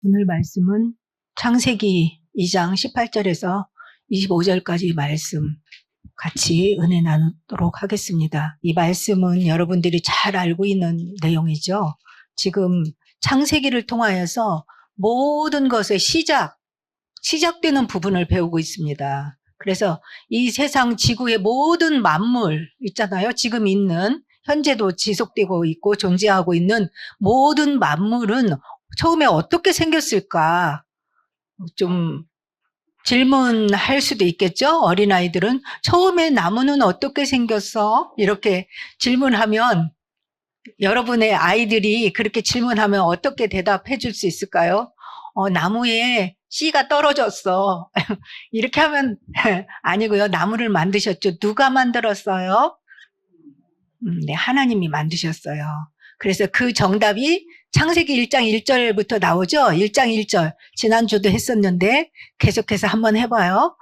오늘 말씀은 창세기 2장 18절에서 25절까지 말씀 같이 은혜 나누도록 하겠습니다. 이 말씀은 여러분들이 잘 알고 있는 내용이죠. 지금 창세기를 통하여서 모든 것의 시작되는 부분을 배우고 있습니다. 그래서 이 세상 지구의 모든 만물 있잖아요. 지금 있는 현재도 지속되고 있고 존재하고 있는 모든 만물은 처음에 어떻게 생겼을까? 좀 질문할 수도 있겠죠? 어린아이들은 처음에 나무는 어떻게 생겼어? 이렇게 질문하면 여러분의 아이들이 그렇게 질문하면 어떻게 대답해 줄 수 있을까요? 나무에 씨가 떨어졌어. 이렇게 하면 아니고요. 나무를 만드셨죠. 누가 만들었어요? 네, 하나님이 만드셨어요. 그래서 그 정답이 창세기 1장 1절부터 나오죠. 1장 1절. 지난주도 했었는데 계속해서 한번 해봐요.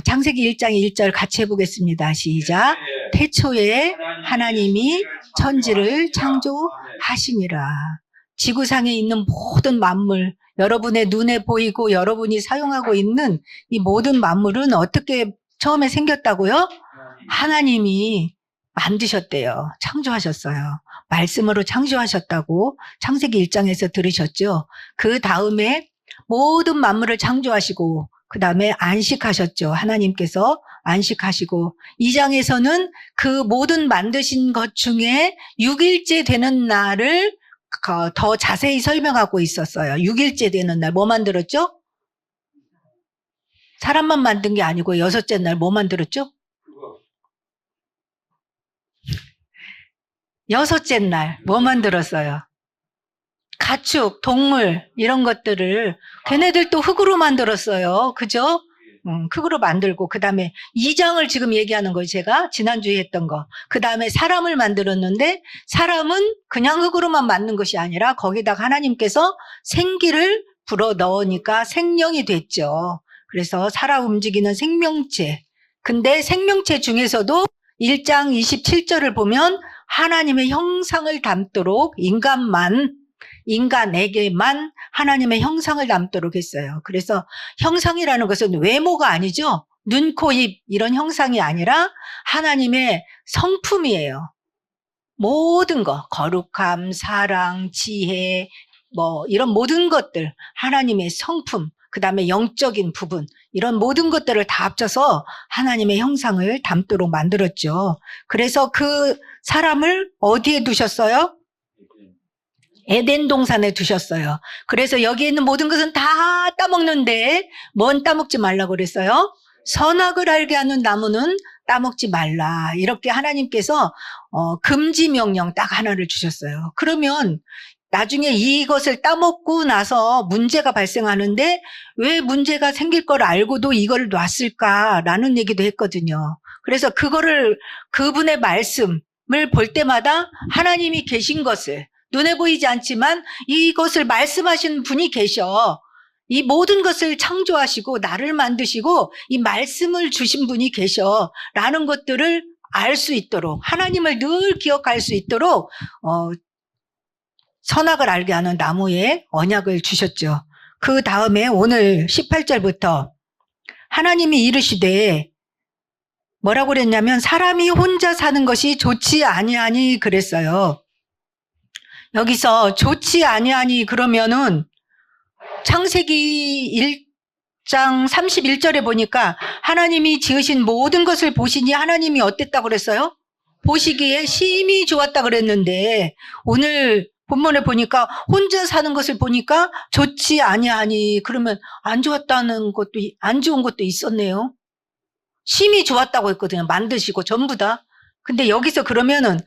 창세기 1장 1절 같이 해보겠습니다. 시작. 태초에 하나님이 천지를 창조하시니라. 지구상에 있는 모든 만물, 여러분의 눈에 보이고 여러분이 사용하고 있는 이 모든 만물은 어떻게 처음에 생겼다고요? 하나님이 만드셨대요. 창조하셨어요. 말씀으로 창조하셨다고 창세기 1장에서 들으셨죠? 그 다음에 모든 만물을 창조하시고 그 다음에 안식하셨죠. 하나님께서 안식하시고 2장에서는 그 모든 만드신 것 중에 6일째 되는 날을 더 자세히 설명하고 있었어요. 6일째 되는 날 뭐 만들었죠? 사람만 만든 게 아니고 6째 날 뭐 만들었죠? 6째 날 뭐 만들었어요? 가축, 동물 이런 것들을 걔네들도 흙으로 만들었어요. 그죠? 흙으로 만들고 그 다음에 2장을 지금 얘기하는 거예요. 제가 지난주에 했던 거. 그 다음에 사람을 만들었는데 사람은 그냥 흙으로만 만든 것이 아니라 거기다가 하나님께서 생기를 불어 넣으니까 생명이 됐죠. 그래서 살아 움직이는 생명체. 근데 생명체 중에서도 1장 27절을 보면 하나님의 형상을 담도록 인간에게만 하나님의 형상을 담도록 했어요. 그래서 형상이라는 것은 외모가 아니죠. 눈, 코, 입 이런 형상이 아니라 하나님의 성품이에요. 모든 거, 거룩함, 사랑, 지혜, 이런 모든 것들, 하나님의 성품, 그 다음에 영적인 부분, 이런 모든 것들을 다 합쳐서 하나님의 형상을 담도록 만들었죠. 그래서 그 사람을 어디에 두셨어요? 에덴 동산에 두셨어요. 그래서 여기 있는 모든 것은 다 따먹는데 뭔 따먹지 말라고 그랬어요? 선악을 알게 하는 나무는 따먹지 말라. 이렇게 하나님께서 금지 명령 딱 하나를 주셨어요. 그러면 나중에 이것을 따먹고 나서 문제가 발생하는데 왜 문제가 생길 걸 알고도 이걸 놨을까라는 얘기도 했거든요. 그래서 그분의 말씀을 볼 때마다 하나님이 계신 것을 눈에 보이지 않지만 이것을 말씀하신 분이 계셔. 이 모든 것을 창조하시고 나를 만드시고 이 말씀을 주신 분이 계셔. 라는 것들을 알 수 있도록 하나님을 늘 기억할 수 있도록 선악을 알게 하는 나무에 언약을 주셨죠. 그 다음에 오늘 18절부터 하나님이 이르시되 뭐라고 그랬냐면 사람이 혼자 사는 것이 좋지 아니하니 그랬어요. 여기서 좋지 아니하니 그러면은 창세기 1장 31절에 보니까 하나님이 지으신 모든 것을 보시니 하나님이 어땠다고 그랬어요? 보시기에 심히 좋았다 그랬는데 오늘 본문에 보니까 혼자 사는 것을 보니까 좋지 아니하니 그러면 안 좋았다는 것도 안 좋은 것도 있었네요. 심히 좋았다고 했거든요. 만드시고 전부 다. 근데 여기서 그러면은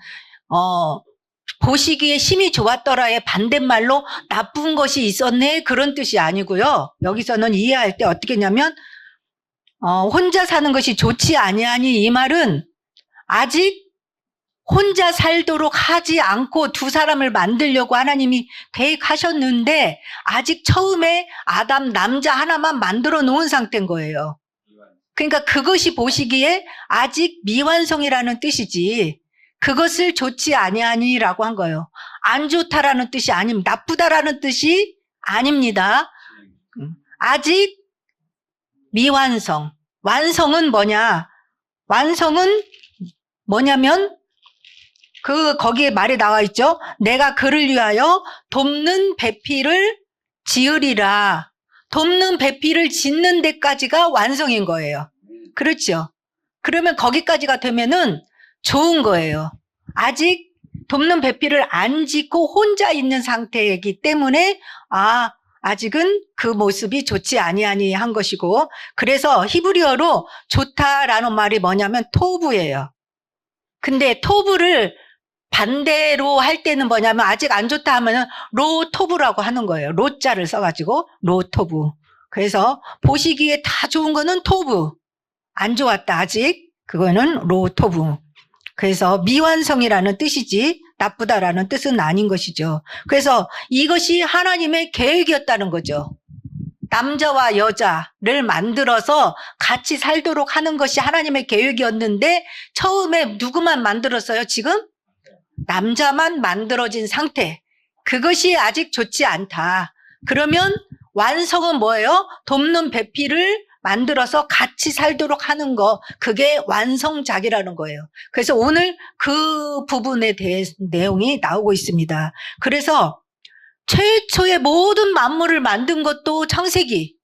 보시기에 심히 좋았더라의 반대말로 나쁜 것이 있었네 그런 뜻이 아니고요. 여기서는 이해할 때 어떻게 했냐면 혼자 사는 것이 좋지 아니하니 이 말은 아직 혼자 살도록 하지 않고 두 사람을 만들려고 하나님이 계획하셨는데 아직 처음에 아담 남자 하나만 만들어 놓은 상태인 거예요. 그러니까 그것이 보시기에 아직 미완성이라는 뜻이지 그것을 좋지 아니하니라고 한 거예요. 안 좋다라는 뜻이 아니면 나쁘다라는 뜻이 아닙니다. 아직 미완성. 완성은 뭐냐? 완성은 뭐냐면 거기에 말이 나와 있죠. 내가 그를 위하여 돕는 배필을 지으리라. 돕는 배필을 짓는 데까지가 완성인 거예요. 그렇죠. 그러면 거기까지가 되면은 좋은 거예요. 아직 돕는 배필을 안 짓고 혼자 있는 상태이기 때문에 아직은 그 모습이 좋지 아니한 것이고, 그래서 히브리어로 좋다라는 말이 뭐냐면 토부예요. 근데 토부를 반대로 할 때는 뭐냐면 아직 안 좋다 하면은 로토부라고 하는 거예요. 로자를 써가지고 로토부. 그래서 보시기에 다 좋은 거는 토부. 안 좋았다 아직. 그거는 로토부. 그래서 미완성이라는 뜻이지 나쁘다라는 뜻은 아닌 것이죠. 그래서 이것이 하나님의 계획이었다는 거죠. 남자와 여자를 만들어서 같이 살도록 하는 것이 하나님의 계획이었는데 처음에 누구만 만들었어요? 지금? 남자만 만들어진 상태. 그것이 아직 좋지 않다. 그러면 완성은 뭐예요? 돕는 배필을 만들어서 같이 살도록 하는 거. 그게 완성작이라는 거예요. 그래서 오늘 그 부분에 대해 내용이 나오고 있습니다. 그래서 최초의 모든 만물을 만든 것도 창세기.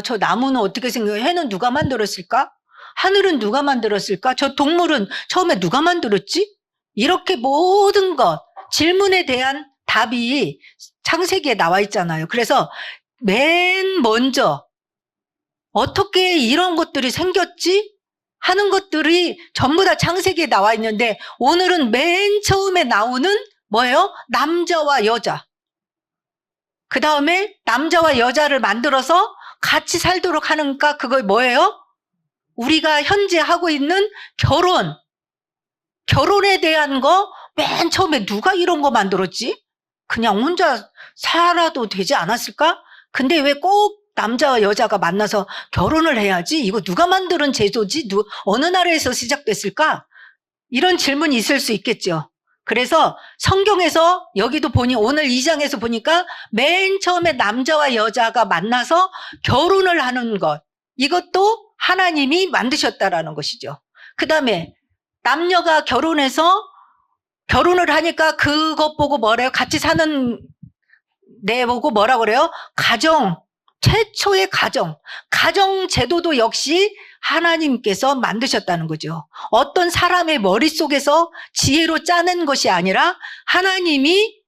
저 나무는 어떻게 생겨요? 해는 누가 만들었을까? 하늘은 누가 만들었을까? 저 동물은 처음에 누가 만들었지? 이렇게 모든 것, 질문에 대한 답이 창세기에 나와 있잖아요. 그래서 맨 먼저 어떻게 이런 것들이 생겼지? 하는 것들이 전부 다 창세기에 나와 있는데 오늘은 맨 처음에 나오는 뭐예요? 남자와 여자. 그 다음에 남자와 여자를 만들어서 같이 살도록 하는가? 그거 뭐예요? 우리가 현재 하고 있는 결혼에 대한 거 맨 처음에 누가 이런 거 만들었지? 그냥 혼자 살아도 되지 않았을까? 근데 왜 꼭 남자와 여자가 만나서 결혼을 해야지? 이거 누가 만드는 제도지? 어느 나라에서 시작됐을까? 이런 질문이 있을 수 있겠죠. 그래서 성경에서 여기도 보니 오늘 2장에서 보니까 맨 처음에 남자와 여자가 만나서 결혼을 하는 것, 이것도 하나님이 만드셨다라는 것이죠. 그 다음에 남녀가 결혼해서 결혼을 하니까 그것 보고 뭐래요? 같이 사는 내 보고 뭐라 그래요? 최초의 가정 제도도 역시 하나님께서 만드셨다는 거죠. 어떤 사람의 머릿속에서 지혜로 짜낸 것이 아니라 하나님이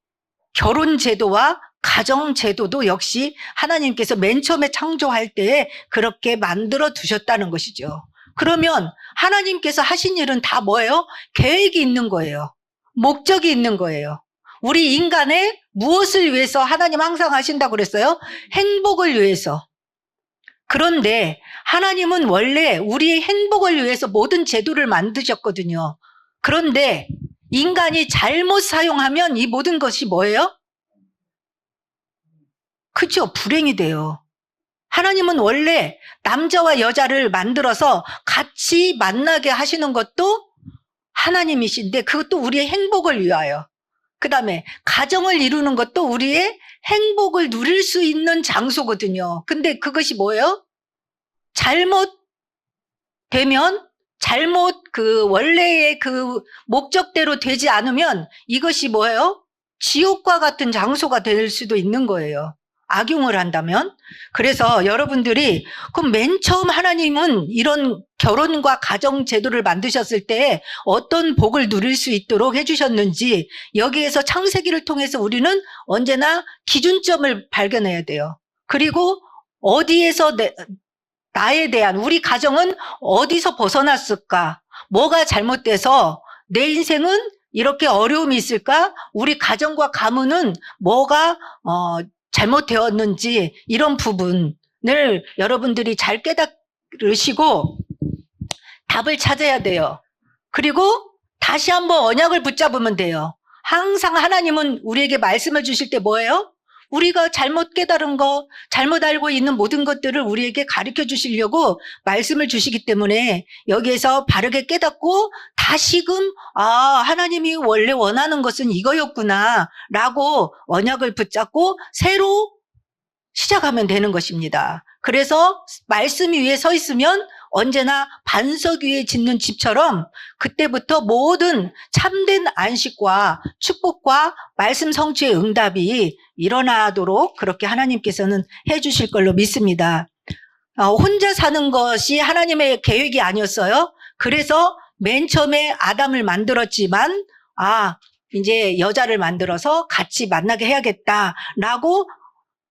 결혼 제도와 가정 제도도 역시 하나님께서 맨 처음에 창조할 때에 그렇게 만들어 두셨다는 것이죠. 그러면 하나님께서 하신 일은 다 뭐예요? 계획이 있는 거예요. 목적이 있는 거예요. 우리 인간의 무엇을 위해서 하나님 항상 하신다고 그랬어요? 행복을 위해서. 그런데 하나님은 원래 우리의 행복을 위해서 모든 제도를 만드셨거든요. 그런데 인간이 잘못 사용하면 이 모든 것이 뭐예요? 그렇죠? 불행이 돼요. 하나님은 원래 남자와 여자를 만들어서 같이 만나게 하시는 것도 하나님이신데 그것도 우리의 행복을 위하여. 그 다음에 가정을 이루는 것도 우리의 행복을 누릴 수 있는 장소거든요. 근데 그것이 뭐예요? 잘못되면 원래의 그 목적대로 되지 않으면 이것이 뭐예요? 지옥과 같은 장소가 될 수도 있는 거예요. 악용을 한다면. 그래서 여러분들이 그럼 맨 처음 하나님은 이런 결혼과 가정 제도를 만드셨을 때 어떤 복을 누릴 수 있도록 해주셨는지 여기에서 창세기를 통해서 우리는 언제나 기준점을 발견해야 돼요. 그리고 어디에서 나에 대한 우리 가정은 어디서 벗어났을까? 뭐가 잘못돼서 내 인생은 이렇게 어려움이 있을까? 우리 가정과 가문은 뭐가 잘못되었는지 이런 부분을 여러분들이 잘 깨달으시고 답을 찾아야 돼요. 그리고 다시 한번 언약을 붙잡으면 돼요. 항상 하나님은 우리에게 말씀을 주실 때 뭐예요? 우리가 잘못 깨달은 거, 잘못 알고 있는 모든 것들을 우리에게 가르쳐 주시려고 말씀을 주시기 때문에 여기에서 바르게 깨닫고 다시금 하나님이 원래 원하는 것은 이거였구나 라고 언약을 붙잡고 새로 시작하면 되는 것입니다. 그래서 말씀 위에 서 있으면 언제나 반석 위에 짓는 집처럼 그때부터 모든 참된 안식과 축복과 말씀 성취의 응답이 일어나도록 그렇게 하나님께서는 해주실 걸로 믿습니다. 혼자 사는 것이 하나님의 계획이 아니었어요. 그래서 맨 처음에 아담을 만들었지만 이제 여자를 만들어서 같이 만나게 해야겠다라고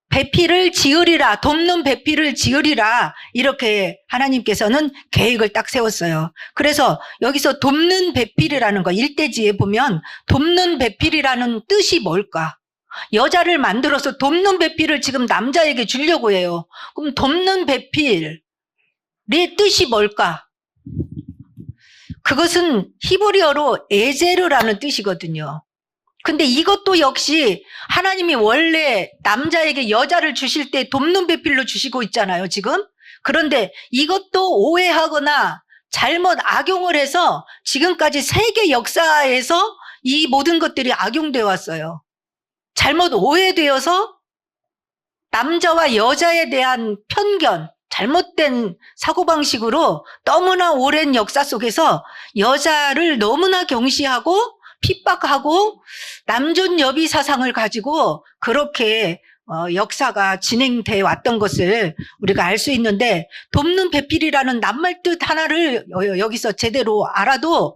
배필을 지으리라, 돕는 배필을 지으리라, 이렇게 하나님께서는 계획을 딱 세웠어요. 그래서 여기서 돕는 배필이라는 거, 일대지에 보면 돕는 배필이라는 뜻이 뭘까? 여자를 만들어서 돕는 배필을 지금 남자에게 주려고 해요. 그럼 돕는 배필의 뜻이 뭘까? 그것은 히브리어로 에제르라는 뜻이거든요. 근데 이것도 역시 하나님이 원래 남자에게 여자를 주실 때 돕는 배필로 주시고 있잖아요, 지금. 그런데 이것도 오해하거나 잘못 악용을 해서 지금까지 세계 역사에서 이 모든 것들이 악용되어 왔어요. 잘못 오해되어서 남자와 여자에 대한 편견, 잘못된 사고방식으로 너무나 오랜 역사 속에서 여자를 너무나 경시하고 핍박하고 남존여비 사상을 가지고 그렇게 역사가 진행돼 왔던 것을 우리가 알 수 있는데, 돕는 배필이라는 낱말 뜻 하나를 여기서 제대로 알아도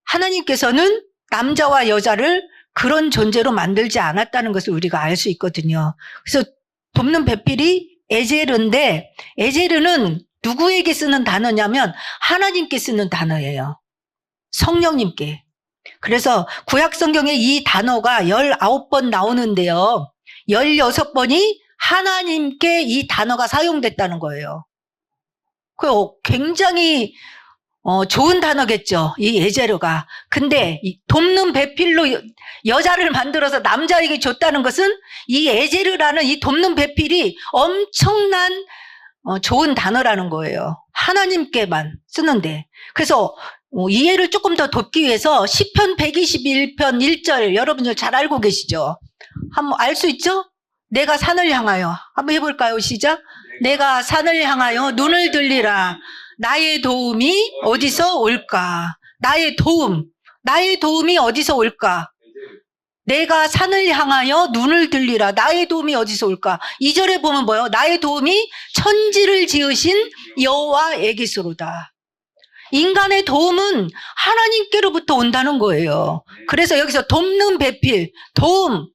하나님께서는 남자와 여자를 그런 존재로 만들지 않았다는 것을 우리가 알 수 있거든요. 그래서 돕는 배필이 에제르인데, 에제르는 누구에게 쓰는 단어냐면 하나님께 쓰는 단어예요. 성령님께. 그래서 구약 성경에 이 단어가 19번 나오는데요. 16번이 하나님께 이 단어가 사용됐다는 거예요. 그 굉장히 좋은 단어겠죠, 이 에제르가. 근데 이 돕는 배필로 여자를 만들어서 남자에게 줬다는 것은 이 에제르라는 이 돕는 배필이 엄청난 좋은 단어라는 거예요. 하나님께만 쓰는데. 그래서 이해를 조금 더 돕기 위해서 시편 121편 1절 여러분들 잘 알고 계시죠? 한번 알 수 있죠? 내가 산을 향하여, 한번 해볼까요? 시작. 내가 산을 향하여 눈을 들리라. 나의 도움이 어디서 올까? 나의 도움이 어디서 올까? 내가 산을 향하여 눈을 들리라. 나의 도움이 어디서 올까? 2절에 보면 뭐예요? 나의 도움이 천지를 지으신 여호와에게서로다. 인간의 도움은 하나님께로부터 온다는 거예요. 그래서 여기서 돕는 배필, 도움,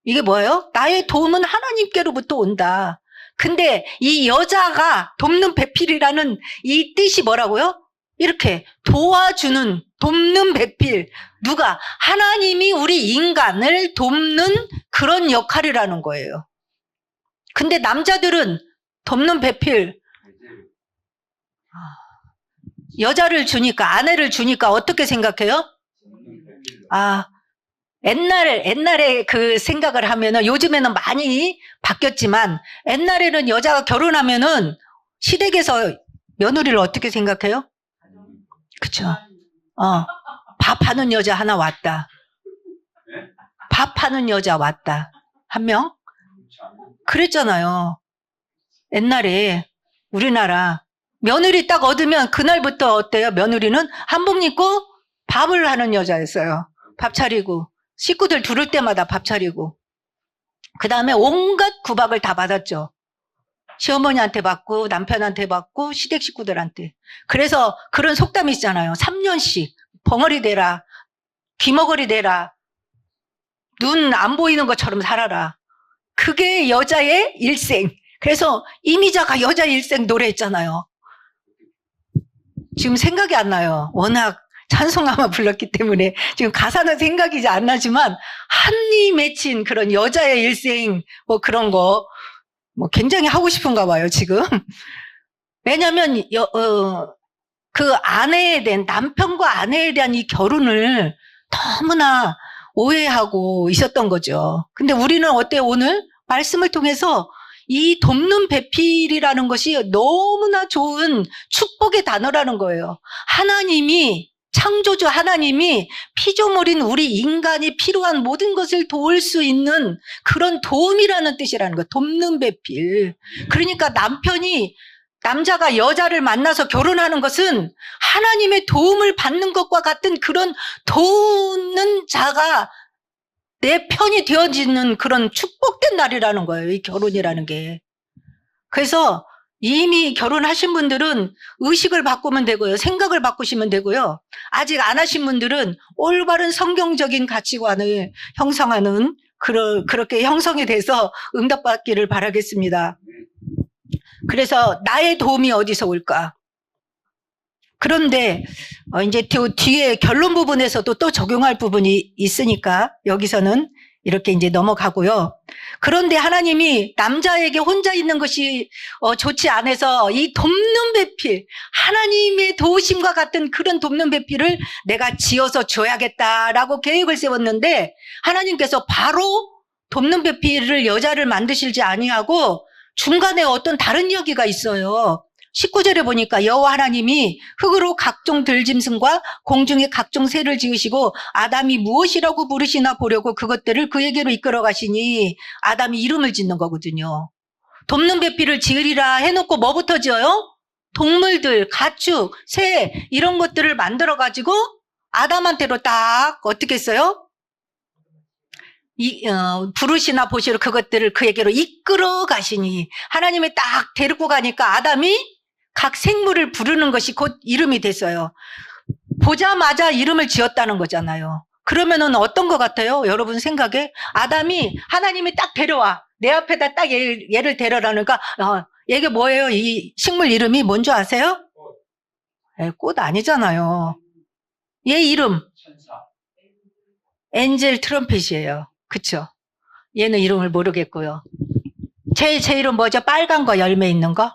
이게 뭐예요? 나의 도움은 하나님께로부터 온다. 근데 이 여자가 돕는 배필이라는 이 뜻이 뭐라고요? 이렇게 도와주는, 돕는 배필. 누가? 하나님이 우리 인간을 돕는 그런 역할이라는 거예요. 근데 남자들은 돕는 배필, 여자를 주니까, 아내를 주니까 어떻게 생각해요? 옛날에 그 생각을 하면은, 요즘에는 많이 바뀌었지만, 옛날에는 여자가 결혼하면은 시댁에서 며느리를 어떻게 생각해요? 그쵸? 밥하는 여자 하나 왔다. 밥하는 여자 왔다. 한 명? 그랬잖아요. 옛날에 우리나라 며느리 딱 얻으면 그날부터 어때요? 며느리는 한복 입고 밥을 하는 여자였어요. 밥 차리고, 식구들 부를 때마다 밥 차리고, 그 다음에 온갖 구박을 다 받았죠. 시어머니한테 받고, 남편한테 받고, 시댁 식구들한테. 그래서 그런 속담이 있잖아요. 3년씩 벙어리 대라, 귀머거리 대라, 눈 안 보이는 것처럼 살아라. 그게 여자의 일생. 그래서 이미자가 여자 일생 노래했잖아요. 지금 생각이 안 나요. 워낙 찬송가만 불렀기 때문에 지금 가사는 생각이 안 나지만, 한이 맺힌 그런 여자의 일생 뭐 그런 거 굉장히 하고 싶은가 봐요, 지금. 왜냐하면 그 아내에 대한, 남편과 아내에 대한 이 결혼을 너무나 오해하고 있었던 거죠. 근데 우리는 어때요? 오늘 말씀을 통해서 이 돕는 배필이라는 것이 너무나 좋은 축복의 단어라는 거예요. 하나님이 창조주 하나님이 피조물인 우리 인간이 필요한 모든 것을 도울 수 있는 그런 도움이라는 뜻이라는 거예요. 돕는 배필. 그러니까 남자가 여자를 만나서 결혼하는 것은 하나님의 도움을 받는 것과 같은 그런 도우는 자가 내 편이 되어지는 그런 축복된 날이라는 거예요. 이 결혼이라는 게. 그래서 이미 결혼하신 분들은 의식을 바꾸면 되고요. 생각을 바꾸시면 되고요. 아직 안 하신 분들은 올바른 성경적인 가치관을 형성하는 그렇게 형성이 돼서 응답받기를 바라겠습니다. 그래서 나의 도움이 어디서 올까? 그런데 이제 뒤에 결론 부분에서도 또 적용할 부분이 있으니까 여기서는 이렇게 이제 넘어가고요. 그런데 하나님이 남자에게 혼자 있는 것이 좋지 않아서 이 돕는 배필, 하나님의 도우심과 같은 그런 돕는 배필을 내가 지어서 줘야겠다라고 계획을 세웠는데 하나님께서 바로 돕는 배필을 여자를 만드시지 아니하고 중간에 어떤 다른 이야기가 있어요. 19절에 보니까 여호와 하나님이 흙으로 각종 들짐승과 공중의 각종 새를 지으시고 아담이 무엇이라고 부르시나 보려고 그것들을 그에게로 이끌어 가시니 아담이 이름을 짓는 거거든요. 돕는 배필을 지으리라 해놓고 뭐부터 지어요? 동물들, 가축, 새 이런 것들을 만들어 가지고 아담한테로 딱 어떻게 했어요? 부르시나 보시러 그것들을 그에게로 이끌어 가시니 하나님이 딱 데리고 가니까 아담이 각 생물을 부르는 것이 곧 이름이 됐어요. 보자마자 이름을 지었다는 거잖아요. 그러면은 어떤 것 같아요? 여러분 생각에 아담이 하나님이 딱 데려와 내 앞에다 딱 얘를 데려라니까 얘게 뭐예요? 이 식물 이름이 뭔지 아세요? 꽃 아니잖아요. 얘 이름 엔젤 트럼펫이에요. 그쵸? 얘는 이름을 모르겠고요. 제 이름 뭐죠? 빨간 거 열매 있는 거?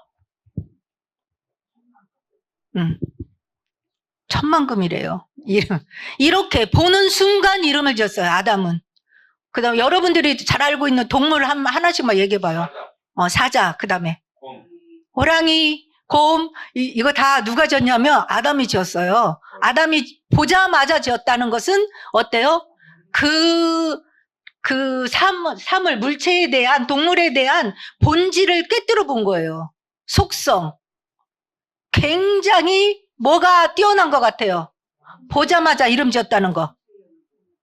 천만금이래요. 이름. 이렇게 보는 순간 이름을 지었어요. 아담은. 그 다음에 여러분들이 잘 알고 있는 동물 하나씩만 얘기해봐요. 사자. 그 다음에 호랑이, 곰. 이거 다 누가 지었냐면 아담이 지었어요. 아담이 보자마자 지었다는 것은 어때요? 사물, 물체에 대한, 동물에 대한 본질을 꿰뚫어 본 거예요. 속성. 굉장히 뭐가 뛰어난 것 같아요. 보자마자 이름 지었다는 거.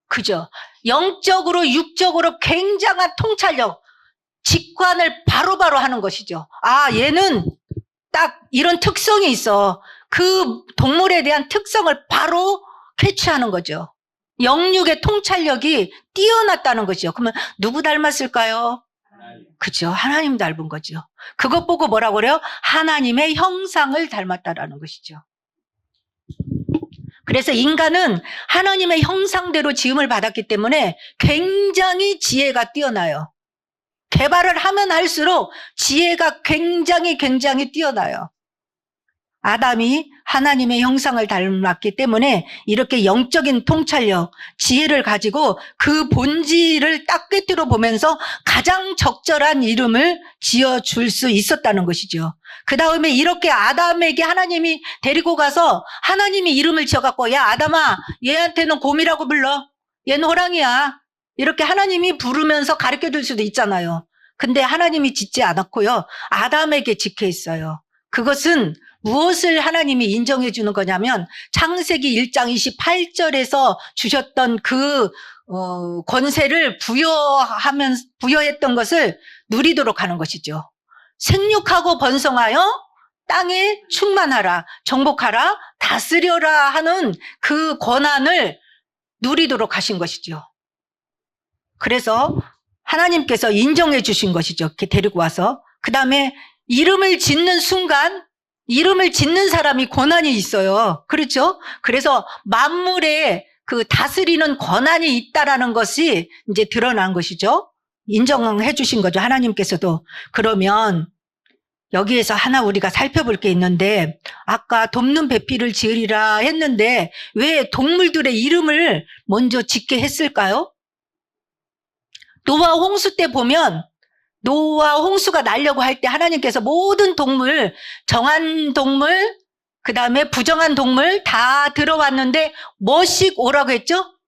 그죠? 영적으로, 육적으로 굉장한 통찰력, 직관을 바로바로 하는 것이죠. 얘는 딱 이런 특성이 있어. 그 동물에 대한 특성을 바로 캐치하는 거죠. 영육의 통찰력이 뛰어났다는 거죠. 그러면 누구 닮았을까요? 그죠? 하나님 닮은 거죠. 그것 보고 뭐라고 그래요? 하나님의 형상을 닮았다라는 것이죠. 그래서 인간은 하나님의 형상대로 지음을 받았기 때문에 굉장히 지혜가 뛰어나요. 개발을 하면 할수록 지혜가 굉장히 뛰어나요. 아담이 하나님의 형상을 닮았기 때문에 이렇게 영적인 통찰력, 지혜를 가지고 그 본질을 딱 꿰뚫어 보면서 가장 적절한 이름을 지어줄 수 있었다는 것이죠. 그 다음에 이렇게 아담에게 하나님이 데리고 가서 하나님이 이름을 지어갖고 야 아담아 얘한테는 곰이라고 불러. 얘는 호랑이야. 이렇게 하나님이 부르면서 가르쳐줄 수도 있잖아요. 근데 하나님이 짓지 않았고요. 아담에게 짓게 했어요. 그것은 무엇을 하나님이 인정해 주는 거냐면 창세기 1장 28절에서 주셨던 그 권세를 부여했던 것을 누리도록 하는 것이죠. 생육하고 번성하여 땅에 충만하라, 정복하라, 다스려라 하는 그 권한을 누리도록 하신 것이죠. 그래서 하나님께서 인정해 주신 것이죠. 이렇게 데리고 와서. 그 다음에 이름을 짓는 순간 이름을 짓는 사람이 권한이 있어요. 그렇죠? 그래서 만물에 그 다스리는 권한이 있다라는 것이 이제 드러난 것이죠. 인정해 주신 거죠. 하나님께서도. 그러면 여기에서 하나 우리가 살펴볼 게 있는데 아까 돕는 배필을 지으리라 했는데 왜 동물들의 이름을 먼저 짓게 했을까요? 노아 홍수 때 보면 노아 홍수가 나려고 할 때 하나님께서 모든 동물, 정한 동물, 그 다음에 부정한 동물 다 들어왔는데 뭐씩 오라고 했죠?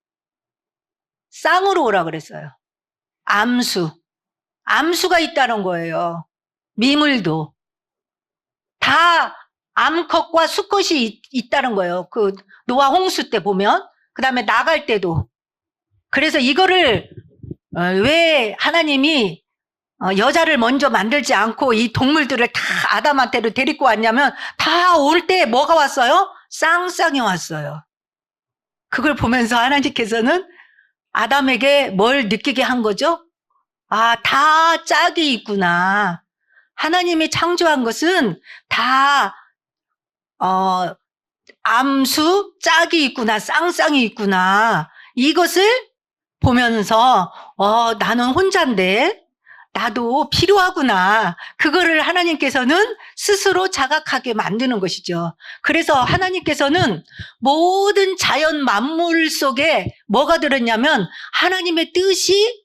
쌍으로 오라고 그랬어요. 암수가 있다는 거예요. 미물도. 다 암컷과 수컷이 있다는 거예요. 그 노아 홍수 때 보면. 그 다음에 나갈 때도. 그래서 이거를 왜 하나님이 여자를 먼저 만들지 않고 이 동물들을 다 아담한테로 데리고 왔냐면 다 올 때 뭐가 왔어요? 쌍쌍이 왔어요. 그걸 보면서 하나님께서는 아담에게 뭘 느끼게 한 거죠? 아, 다 짝이 있구나. 하나님이 창조한 것은 다 암수, 짝이 있구나, 쌍쌍이 있구나. 이것을 보면서 나는 혼자인데 나도 필요하구나. 그거를 하나님께서는 스스로 자각하게 만드는 것이죠. 그래서 하나님께서는 모든 자연 만물 속에 뭐가 들었냐면 하나님의 뜻이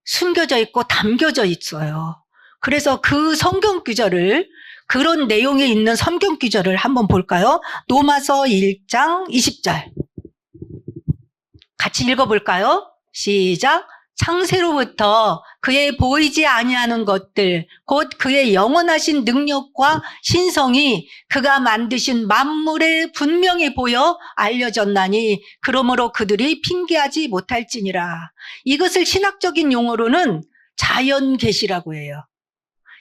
숨겨져 있고 담겨져 있어요. 그래서 그 성경 구절을, 그런 내용이 있는 성경 구절을 한번 볼까요? 로마서 1장 20절. 같이 읽어볼까요? 시작. 창세로부터 그의 보이지 아니하는 것들, 곧 그의 영원하신 능력과 신성이 그가 만드신 만물에 분명히 보여 알려졌나니 그러므로 그들이 핑계하지 못할지니라. 이것을 신학적인 용어로는 자연계시라고 해요.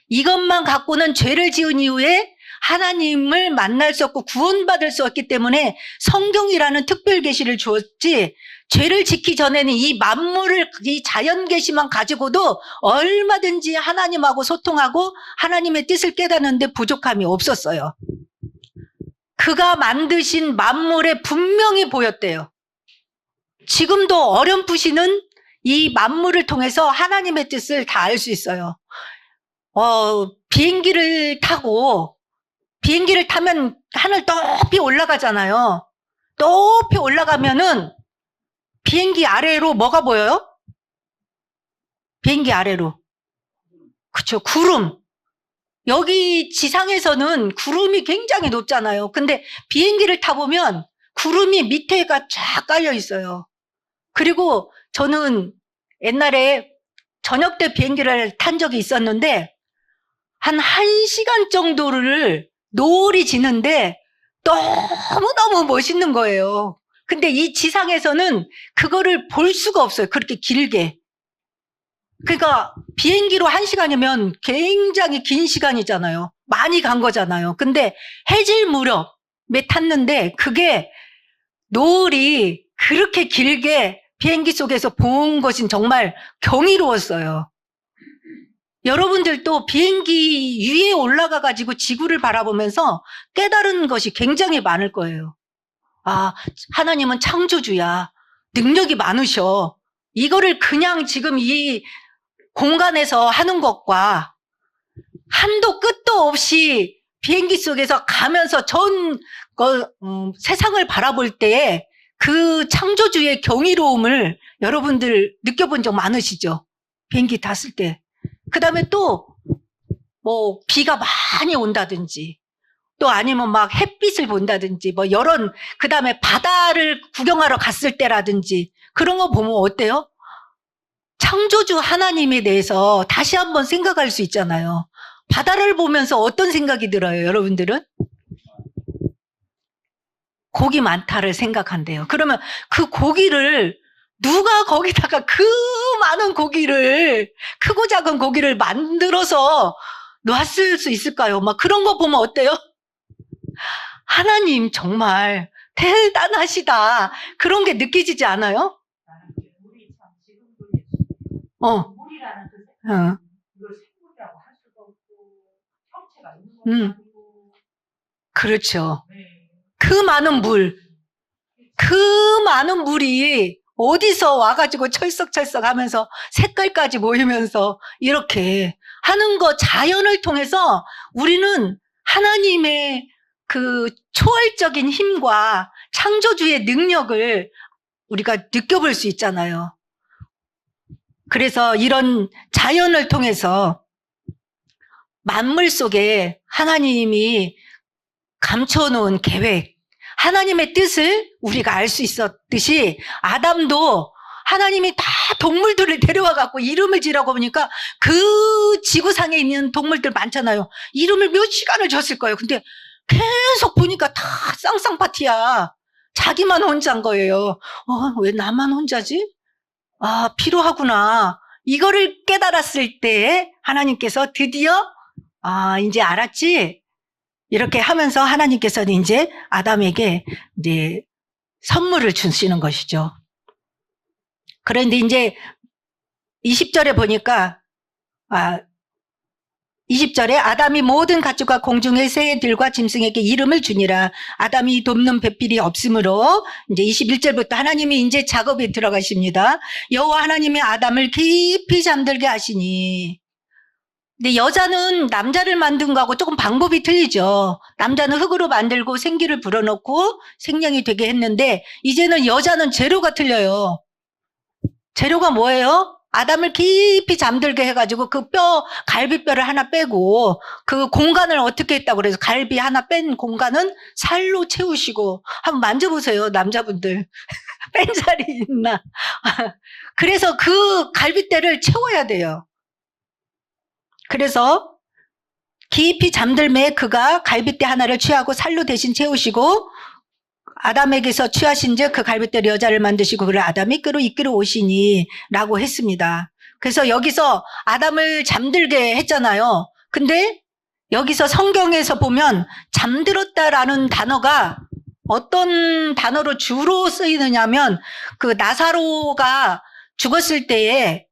이것만 갖고는 죄를 지은 이후에 하나님을 만날 수 없고 구원받을 수 없기 때문에 성경이라는 특별 계시를 주었지, 죄를 짓기 전에는 이 만물을, 이 자연 계시만 가지고도 얼마든지 하나님하고 소통하고 하나님의 뜻을 깨닫는데 부족함이 없었어요. 그가 만드신 만물에 분명히 보였대요. 지금도 어렴풋이는 이 만물을 통해서 하나님의 뜻을 다 알 수 있어요. 비행기를 타면 하늘 높이 올라가잖아요. 높이 올라가면은 비행기 아래로 뭐가 보여요? 비행기 아래로. 그쵸, 구름. 여기 지상에서는 구름이 굉장히 높잖아요. 근데 비행기를 타보면 구름이 밑에가 쫙 깔려 있어요. 그리고 저는 옛날에 저녁 때 비행기를 탄 적이 있었는데 한 1시간 정도를 노을이 지는데 너무너무 멋있는 거예요. 근데 이 지상에서는 그거를 볼 수가 없어요. 그렇게 길게. 그러니까 비행기로 1시간이면 굉장히 긴 시간이잖아요. 많이 간 거잖아요. 근데 해질 무렵에 탔는데 그게 노을이 그렇게 길게 비행기 속에서 본 것은 정말 경이로웠어요. 여러분들도 비행기 위에 올라가 가지고 지구를 바라보면서 깨달은 것이 굉장히 많을 거예요. 아, 하나님은 창조주야. 능력이 많으셔. 이거를 그냥 지금 이 공간에서 하는 것과 한도 끝도 없이 비행기 속에서 가면서 세상을 바라볼 때 그 창조주의 경이로움을 여러분들 느껴본 적 많으시죠? 비행기 탔을 때. 그 다음에 또 뭐 비가 많이 온다든지 또 아니면 막 햇빛을 본다든지 뭐 이런, 그 다음에 바다를 구경하러 갔을 때라든지 그런 거 보면 어때요? 창조주 하나님에 대해서 다시 한번 생각할 수 있잖아요. 바다를 보면서 어떤 생각이 들어요, 여러분들은? 고기 많다를 생각한대요. 그러면 그 고기를 누가 거기다가 그 많은 고기를, 크고 작은 고기를 만들어서 놨을 수 있을까요? 막 그런 거 보면 어때요? 하나님 정말 대단하시다. 그런 게 느껴지지 않아요? 물이라는 그 색깔, 이걸 생물이라고 할 수도 없고 형체가 있는 것도 아니고. 그렇죠. 그 많은 물, 그 많은 물이 어디서 와가지고 철썩철썩 하면서 색깔까지 모이면서 이렇게 하는 거, 자연을 통해서 우리는 하나님의 그 초월적인 힘과 창조주의 능력을 우리가 느껴볼 수 있잖아요. 그래서 이런 자연을 통해서 만물 속에 하나님이 감춰놓은 계획, 하나님의 뜻을 우리가 알 수 있었듯이 아담도 하나님이 다 동물들을 데려와 갖고 이름을 지라고 보니까 그 지구상에 있는 동물들 많잖아요. 이름을 몇 시간을 줬을 거예요. 근데 계속 보니까 다 쌍쌍 파티야. 자기만 혼자인 거예요. 왜 나만 혼자지? 아, 필요하구나. 이거를 깨달았을 때 하나님께서 드디어 이제 알았지? 이렇게 하면서 하나님께서는 이제 아담에게 이제 선물을 주시는 것이죠. 그런데 이제 20절에 보니까 20절에 아담이 모든 가축과 공중의 새들과 짐승에게 이름을 주니라. 아담이 돕는 배필이 없으므로 이제 21절부터 하나님이 이제 작업에 들어가십니다. 여호와 하나님이 아담을 깊이 잠들게 하시니. 근데 여자는 남자를 만든 거하고 조금 방법이 틀리죠. 남자는 흙으로 만들고 생기를 불어넣고 생명이 되게 했는데 이제는 여자는 재료가 틀려요. 재료가 뭐예요? 아담을 깊이 잠들게 해가지고 그 갈비뼈를 하나 빼고 그 공간을 어떻게 했다고 그래서 갈비 하나 뺀 공간은 살로 채우시고 한번 만져보세요, 남자분들. 뺀 살이 있나. 그래서 그 갈비뼈를 채워야 돼요. 그래서 깊이 잠들매 그가 갈비뼈 하나를 취하고 살로 대신 채우시고 아담에게서 취하신즉 그 갈비뼈로 여자를 만드시고 그를 아담이 이끌어 오시니 라고 했습니다. 그래서 여기서 아담을 잠들게 했잖아요. 근데 여기서 성경에서 보면 잠들었다라는 단어가 어떤 단어로 주로 쓰이느냐면 그 나사로가 죽었을 때에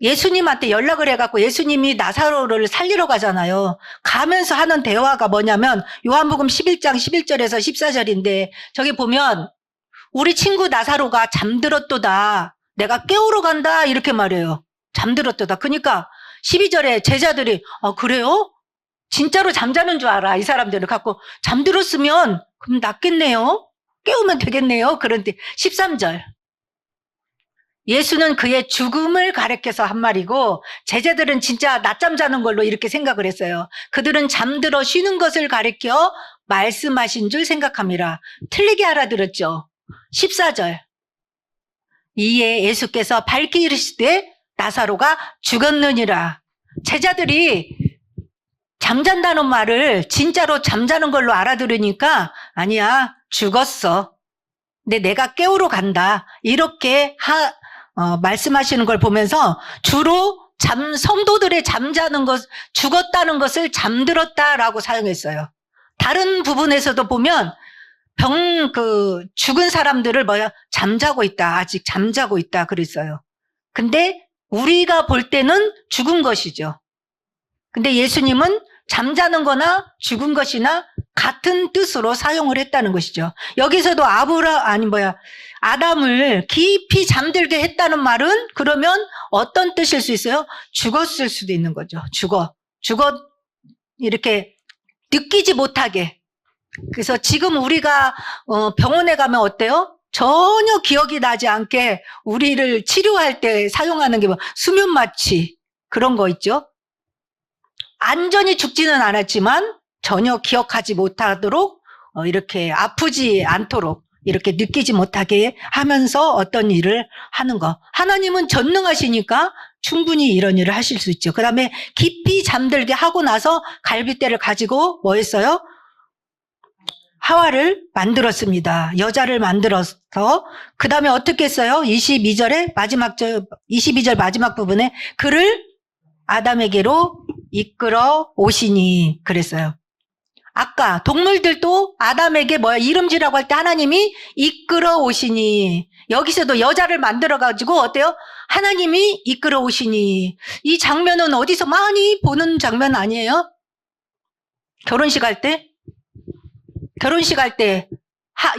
예수님한테 연락을 해갖고 예수님이 나사로를 살리러 가잖아요. 가면서 하는 대화가 뭐냐면 요한복음 11장 11절에서 14절인데 저기 보면 우리 친구 나사로가 잠들었도다. 내가 깨우러 간다 이렇게 말해요. 잠들었도다. 그러니까 12절에 제자들이 그래요? 진짜로 잠자는 줄 알아. 이 사람들을 갖고 잠들었으면 그럼 낫겠네요. 깨우면 되겠네요. 그런데 13절 예수는 그의 죽음을 가리켜서 한 말이고 제자들은 진짜 낮잠 자는 걸로 이렇게 생각을 했어요. 그들은 잠들어 쉬는 것을 가리켜 말씀하신 줄 생각함이라. 틀리게 알아들었죠. 14절 이에 예수께서 밝히 이르시되 나사로가 죽었느니라. 제자들이 잠잔다는 말을 진짜로 잠자는 걸로 알아들으니까 아니야 죽었어. 근데 내가 깨우러 간다. 이렇게 말씀하시는 걸 보면서 주로 성도들의 잠자는 것, 죽었다는 것을 잠들었다라고 사용했어요. 다른 부분에서도 보면 죽은 사람들을 잠자고 있다. 아직 잠자고 있다. 그랬어요. 근데 우리가 볼 때는 죽은 것이죠. 근데 예수님은 잠자는 거나 죽은 것이나 같은 뜻으로 사용을 했다는 것이죠. 여기서도 아담을 깊이 잠들게 했다는 말은 그러면 어떤 뜻일 수 있어요? 죽었을 수도 있는 거죠. 죽어 이렇게 느끼지 못하게. 그래서 지금 우리가 병원에 가면 어때요? 전혀 기억이 나지 않게 우리를 치료할 때 사용하는 게 수면 마취 그런 거 있죠. 완전히 죽지는 않았지만 전혀 기억하지 못하도록 이렇게 아프지 않도록 이렇게 느끼지 못하게 하면서 어떤 일을 하는 거. 하나님은 전능하시니까 충분히 이런 일을 하실 수 있죠. 그 다음에 깊이 잠들게 하고 나서 갈빗대를 가지고 뭐 했어요? 하와를 만들었습니다. 여자를 만들어서 그 다음에 어떻게 했어요? 22절 마지막 부분에 그를 아담에게로 이끌어 오시니 그랬어요. 아까 동물들도 아담에게 이름지라고 할 때 하나님이 이끌어 오시니 여기서도 여자를 만들어 가지고 어때요? 하나님이 이끌어 오시니. 이 장면은 어디서 많이 보는 장면 아니에요? 결혼식 할 때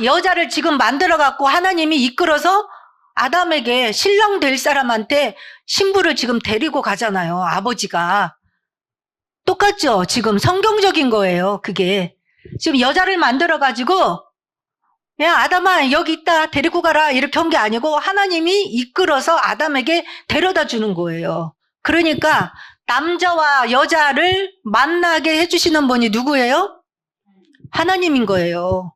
여자를 지금 만들어 갖고 하나님이 이끌어서 아담에게 신랑 될 사람한테 신부를 지금 데리고 가잖아요. 아버지가. 똑같죠? 지금 성경적인 거예요. 그게. 지금 여자를 만들어 가지고 야 아담아 여기 있다 데리고 가라 이렇게 한 게 아니고 하나님이 이끌어서 아담에게 데려다 주는 거예요. 그러니까 남자와 여자를 만나게 해주시는 분이 누구예요? 하나님인 거예요.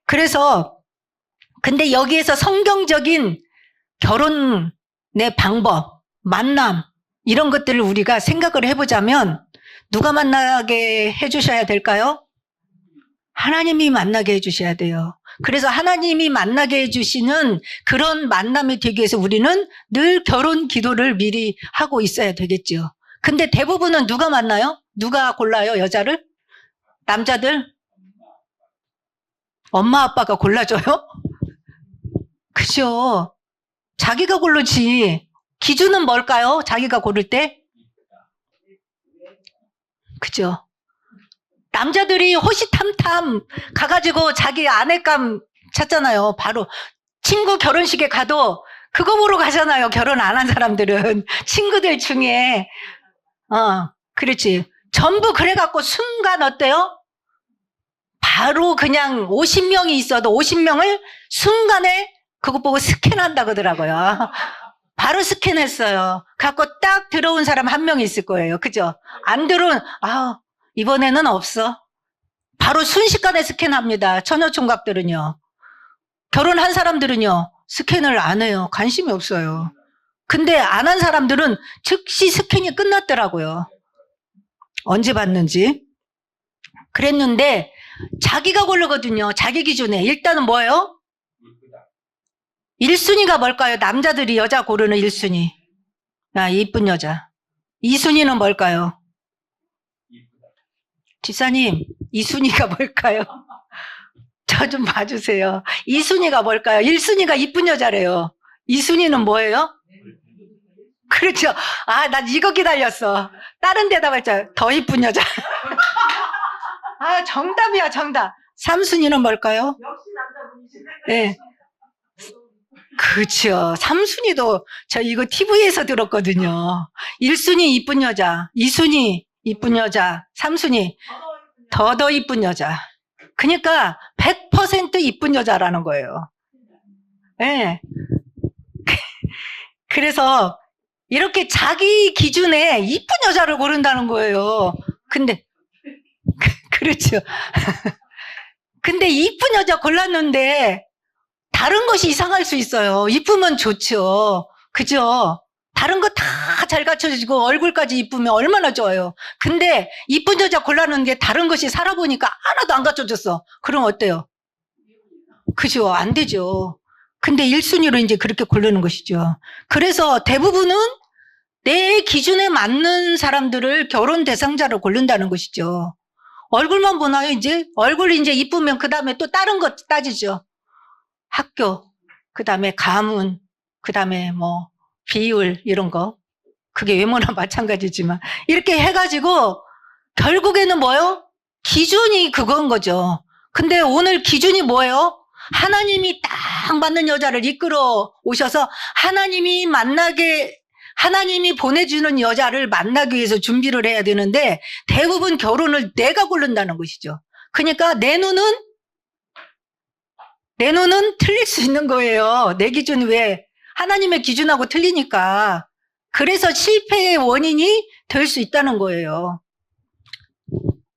그래서 근데 여기에서 성경적인 결혼의 방법, 만남 이런 것들을 우리가 생각을 해보자면 누가 만나게 해주셔야 될까요? 하나님이 만나게 해주셔야 돼요. 그래서 하나님이 만나게 해주시는 그런 만남이 되기 위해서 우리는 늘 결혼 기도를 미리 하고 있어야 되겠죠. 근데 대부분은 누가 만나요? 누가 골라요, 여자를? 남자들? 엄마 아빠가 골라줘요? 그죠? 자기가 고르지. 기준은 뭘까요? 자기가 고를 때? 그죠? 남자들이 호시탐탐 가가지고 자기 아내감 찾잖아요. 바로 친구 결혼식에 가도 그거 보러 가잖아요. 결혼 안 한 사람들은. 친구들 중에. 그렇지. 전부 그래갖고 순간 어때요? 바로 그냥 50명이 있어도 50명을 순간에 그거 보고 스캔한다 그러더라고요. 바로 스캔했어요. 갖고 딱 들어온 사람 한 명 있을 거예요. 그죠? 안 들어온, 이번에는 없어. 바로 순식간에 스캔합니다. 처녀총각들은요. 결혼한 사람들은요. 스캔을 안 해요. 관심이 없어요. 근데 안 한 사람들은 즉시 스캔이 끝났더라고요. 언제 봤는지. 그랬는데 자기가 고르거든요. 자기 기준에. 일단은 뭐예요? 1순위가 뭘까요? 남자들이 여자 고르는 1순위. 야, 이쁜 여자. 2순위는 뭘까요? 집사님, 2순위가 뭘까요? 저 좀 봐주세요. 2순위가 뭘까요? 1순위가 이쁜 여자래요. 2순위는 뭐예요? 그렇죠. 난 이거 기다렸어. 다른 대답 했잖아. 더 이쁜 여자. 정답이야, 정답. 3순위는 뭘까요? 역시 남자분이시네. 네. 그렇죠. 3순위도 저 이거 TV에서 들었거든요. 1순위 이쁜 여자, 2순위 이쁜 여자, 3순위 더 이쁜 여자. 그러니까 100% 이쁜 여자라는 거예요. 네. 그래서 이렇게 자기 기준에 이쁜 여자를 고른다는 거예요. 근데 그렇죠. 근데 이쁜 여자 골랐는데 다른 것이 이상할 수 있어요. 이쁘면 좋죠. 그죠? 다른 거 다 잘 갖춰지고 얼굴까지 이쁘면 얼마나 좋아요. 근데 이쁜 여자 골랐는데 다른 것이 살아보니까 하나도 안 갖춰졌어. 그럼 어때요? 그죠? 안 되죠. 근데 1순위로 이제 그렇게 고르는 것이죠. 그래서 대부분은 내 기준에 맞는 사람들을 결혼 대상자로 고른다는 것이죠. 얼굴만 보나요, 이제? 얼굴이 이제 이쁘면 그 다음에 또 다른 것 따지죠. 학교, 그 다음에 가문, 그 다음에 뭐, 비율, 이런 거. 그게 외모나 마찬가지지만. 이렇게 해가지고, 결국에는 뭐예요? 기준이 그건 거죠. 근데 오늘 기준이 뭐예요? 하나님이 딱 맞는 여자를 이끌어 오셔서 하나님이 보내주는 여자를 만나기 위해서 준비를 해야 되는데 대부분 결혼을 내가 고른다는 것이죠. 그러니까 내 눈은 틀릴 수 있는 거예요. 내 기준 왜? 하나님의 기준하고 틀리니까. 그래서 실패의 원인이 될 수 있다는 거예요.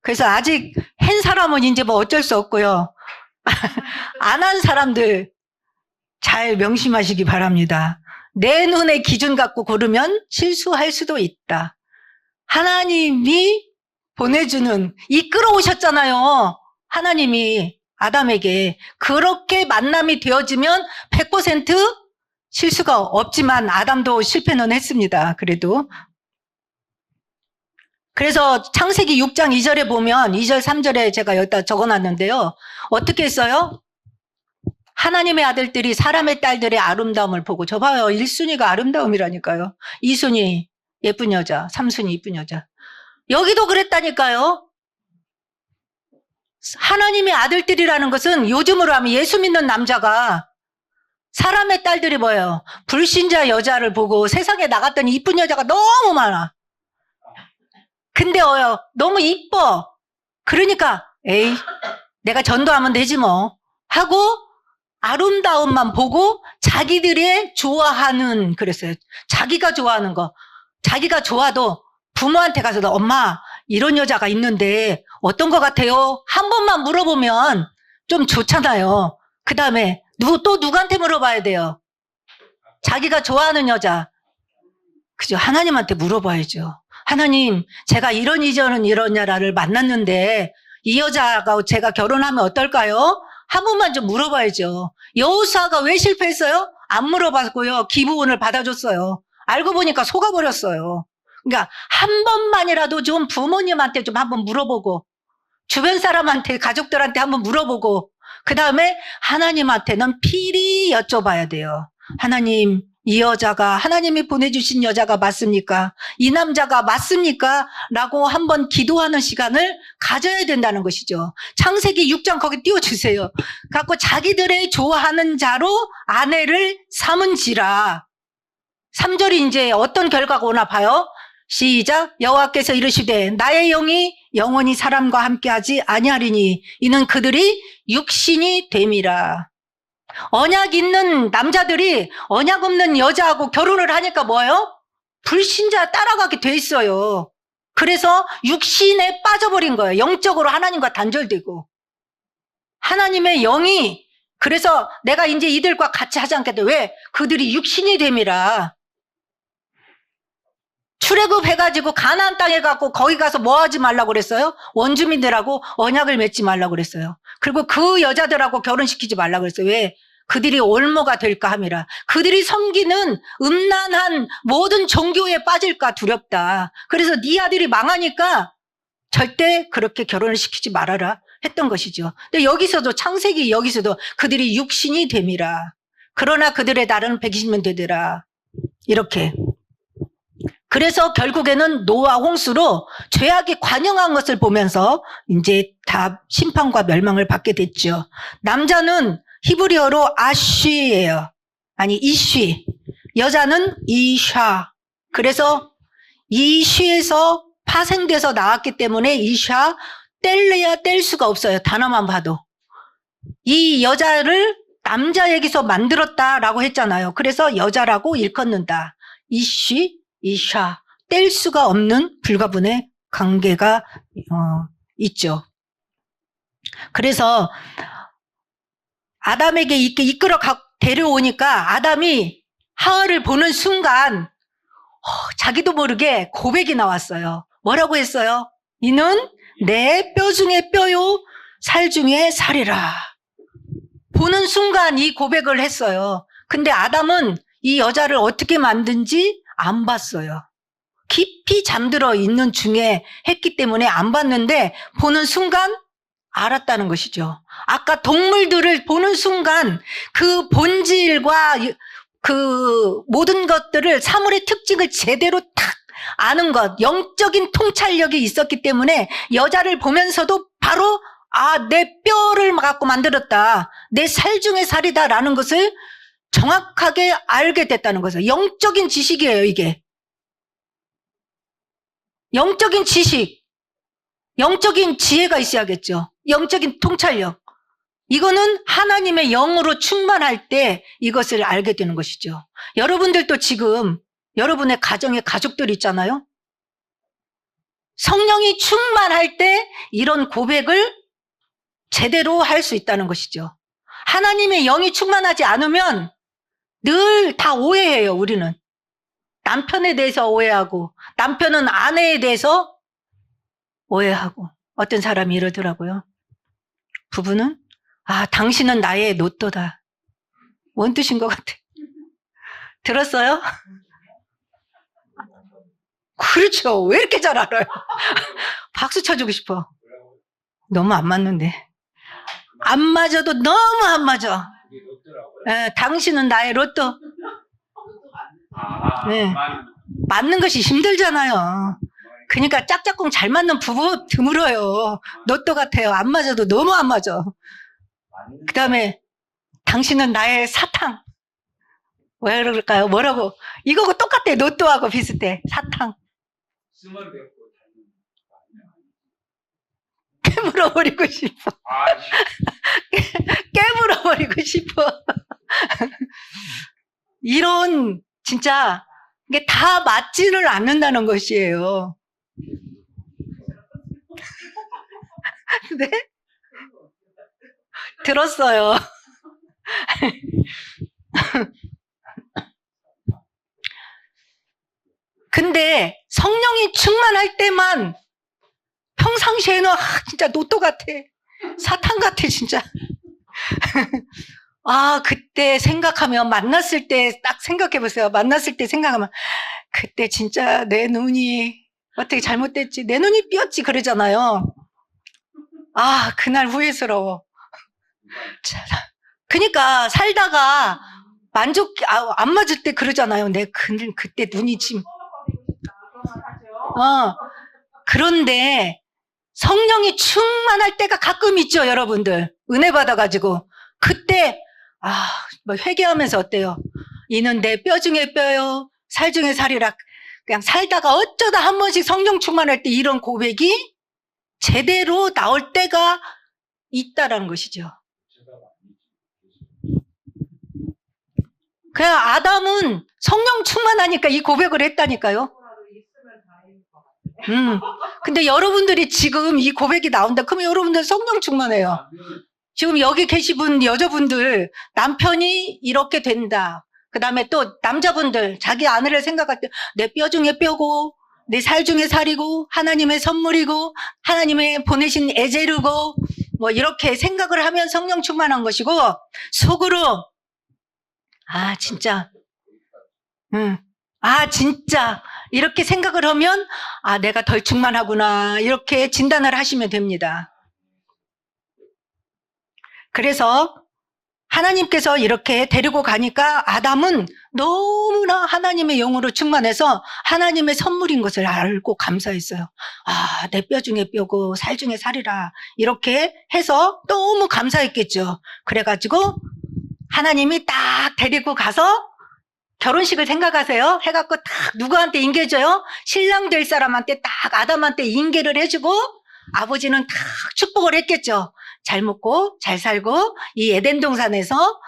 그래서 아직 한 사람은 이제 뭐 어쩔 수 없고요. 안 한 사람들 잘 명심하시기 바랍니다. 내 눈의 기준 갖고 고르면 실수할 수도 있다. 하나님이 보내주는, 이끌어 오셨잖아요. 하나님이 아담에게. 그렇게 만남이 되어지면 100% 실수가 없지만 아담도 실패는 했습니다. 그래도. 그래서 창세기 6장 2절에 보면 2절 3절에 제가 여기다 적어놨는데요. 어떻게 했어요? 하나님의 아들들이 사람의 딸들의 아름다움을 보고, 저 봐요. 1순위가 아름다움이라니까요. 2순위 예쁜 여자, 3순위 이쁜 여자. 여기도 그랬다니까요. 하나님의 아들들이라는 것은 요즘으로 하면 예수 믿는 남자가 사람의 딸들이 뭐예요? 불신자 여자를 보고 세상에 나갔더니 이쁜 여자가 너무 많아. 근데 너무 이뻐. 그러니까 에이, 내가 전도하면 되지 뭐 하고 아름다움만 보고 자기들의 좋아하는, 그랬어요. 자기가 좋아하는 거. 자기가 좋아도 부모한테 가서 엄마 이런 여자가 있는데 어떤 것 같아요? 한 번만 물어보면 좀 좋잖아요. 그 다음에 또 누구한테 물어봐야 돼요? 자기가 좋아하는 여자. 그죠? 하나님한테 물어봐야죠. 하나님, 제가 이런 여자를 만났는데 이 여자가 제가 결혼하면 어떨까요? 한 번만 좀 물어봐야죠. 여호수아가 왜 실패했어요? 안 물어봤고요. 기부원을 받아줬어요. 알고 보니까 속아버렸어요. 그러니까 한 번만이라도 좀 부모님한테 좀 한번 물어보고 주변 사람한테, 가족들한테 한번 물어보고 그 다음에 하나님한테는 필히 여쭤봐야 돼요. 하나님, 이 여자가 하나님이 보내주신 여자가 맞습니까? 이 남자가 맞습니까? 라고 한번 기도하는 시간을 가져야 된다는 것이죠. 창세기 6장 거기 띄워주세요. 갖고 자기들의 좋아하는 자로 아내를 삼은지라. 3절이 이제 어떤 결과가 오나 봐요. 시작. 여호와께서 이르시되 나의 영이 영원히 사람과 함께하지 아니하리니 이는 그들이 육신이 됨이라. 언약 있는 남자들이 언약 없는 여자하고 결혼을 하니까 뭐예요? 불신자 따라가게 돼 있어요. 그래서 육신에 빠져버린 거예요. 영적으로 하나님과 단절되고. 하나님의 영이 그래서 내가 이제 이들과 같이 하지 않겠다. 왜? 그들이 육신이 됨이라. 출애굽 해가지고 가나안 땅에 가고 거기 가서 뭐 하지 말라고 그랬어요? 원주민들하고 언약을 맺지 말라고 그랬어요. 그리고 그 여자들하고 결혼시키지 말라고 그랬어요. 왜? 그들이 올모가 될까 함이라. 그들이 섬기는 음란한 모든 종교에 빠질까 두렵다. 그래서 네 아들이 망하니까 절대 그렇게 결혼을 시키지 말아라 했던 것이죠. 근데 여기서도 창세기 여기서도 그들이 육신이 됨이라. 그러나 그들의 날은 120년 되더라. 이렇게. 그래서 결국에는 노아 홍수로 죄악이 관영한 것을 보면서 이제 다 심판과 멸망을 받게 됐죠. 남자는 히브리어로 아쉬예요. 아니 이쉬. 여자는 이샤. 그래서 이쉬에서 파생돼서 나왔기 때문에 이샤 뗄래야 뗄 수가 없어요. 단어만 봐도. 이 여자를 남자에게서 만들었다라고 했잖아요. 그래서 여자라고 일컫는다. 이쉬, 이샤. 뗄 수가 없는 불가분의 관계가 있죠. 그래서 아담에게 이렇게 이끌어 데려오니까 아담이 하와를 보는 순간 자기도 모르게 고백이 나왔어요. 뭐라고 했어요? 이는 내 뼈 중에 뼈요 살 중에 살이라. 보는 순간 이 고백을 했어요. 근데 아담은 이 여자를 어떻게 만든지 안 봤어요. 깊이 잠들어 있는 중에 했기 때문에 안 봤는데 보는 순간 알았다는 것이죠. 아까 동물들을 보는 순간 그 본질과 그 모든 것들을 사물의 특징을 제대로 탁 아는 것, 영적인 통찰력이 있었기 때문에 여자를 보면서도 바로 내 뼈를 갖고 만들었다. 내 살 중에 살이다라는 것을 정확하게 알게 됐다는 거죠. 영적인 지식이에요, 이게. 영적인 지식, 영적인 지혜가 있어야겠죠. 영적인 통찰력. 이거는 하나님의 영으로 충만할 때 이것을 알게 되는 것이죠. 여러분들도 지금 여러분의 가정에 가족들 있잖아요. 성령이 충만할 때 이런 고백을 제대로 할 수 있다는 것이죠. 하나님의 영이 충만하지 않으면 늘 다 오해해요, 우리는. 남편에 대해서 오해하고 남편은 아내에 대해서 오해하고 어떤 사람이 이러더라고요. 부부는 당신은 나의 로또다. 뭔 뜻인 것 같아. 들었어요? 그렇죠. 왜 이렇게 잘 알아요? 박수 쳐주고 싶어. 너무 안 맞는데. 안 맞아도 너무 안 맞아. 당신은 나의 로또. 네. 맞는 것이 힘들잖아요. 그러니까 짝짝꿍 잘 맞는 부부 드물어요. 로또 같아요. 안 맞아도 너무 안 맞아. 그 다음에 당신은 나의 사탕. 왜 그럴까요? 뭐라고? 이거하고 똑같아. 로또하고 비슷해. 사탕. 깨물어버리고 싶어. 깨물어버리고 싶어. 이런 진짜 이게 다 맞지를 않는다는 것이에요. 네? 들었어요. 근데 성령이 충만할 때만 평상시에는 진짜 노또 같아. 사탄 같아 진짜. 그때 생각하면 만났을 때 딱 생각해 보세요. 만났을 때 생각하면 그때 진짜 내 눈이 어떻게 잘못됐지. 내 눈이 삐었지 그러잖아요. 그날 후회스러워. 그러니까 살다가 안 맞을 때 그러잖아요. 그때 눈이 지금. 그런데 성령이 충만할 때가 가끔 있죠, 여러분들. 은혜 받아가지고. 그때, 회개하면서 어때요? 이는 내 뼈 중에 뼈요, 살 중에 살이라. 그냥 살다가 어쩌다 한 번씩 성령 충만할 때 이런 고백이 제대로 나올 때가 있다라는 것이죠. 그냥 아담은 성령 충만하니까 이 고백을 했다니까요. 근데 여러분들이 지금 이 고백이 나온다. 그러면 여러분들 성령 충만해요. 지금 여기 계신 여자분들 남편이 이렇게 된다. 그 다음에 또 남자분들 자기 아내를 생각할 때 내 뼈 중에 뼈고 내 살 중에 살이고 하나님의 선물이고 하나님의 보내신 에제르고 뭐 이렇게 생각을 하면 성령 충만한 것이고 속으로 진짜 진짜 이렇게 생각을 하면 내가 덜 충만하구나 이렇게 진단을 하시면 됩니다. 그래서 하나님께서 이렇게 데리고 가니까 아담은 너무나 하나님의 영으로 충만해서 하나님의 선물인 것을 알고 감사했어요. 내 뼈 중에 뼈고 살 중에 살이라 이렇게 해서 너무 감사했겠죠. 그래가지고 하나님이 딱 데리고 가서 결혼식을 생각하세요. 해갖고 딱 누구한테 인계줘요? 신랑 될 사람한테 딱 아담한테 인계를 해주고 아버지는 딱 축복을 했겠죠. 잘 먹고 잘 살고 이 에덴 동산에서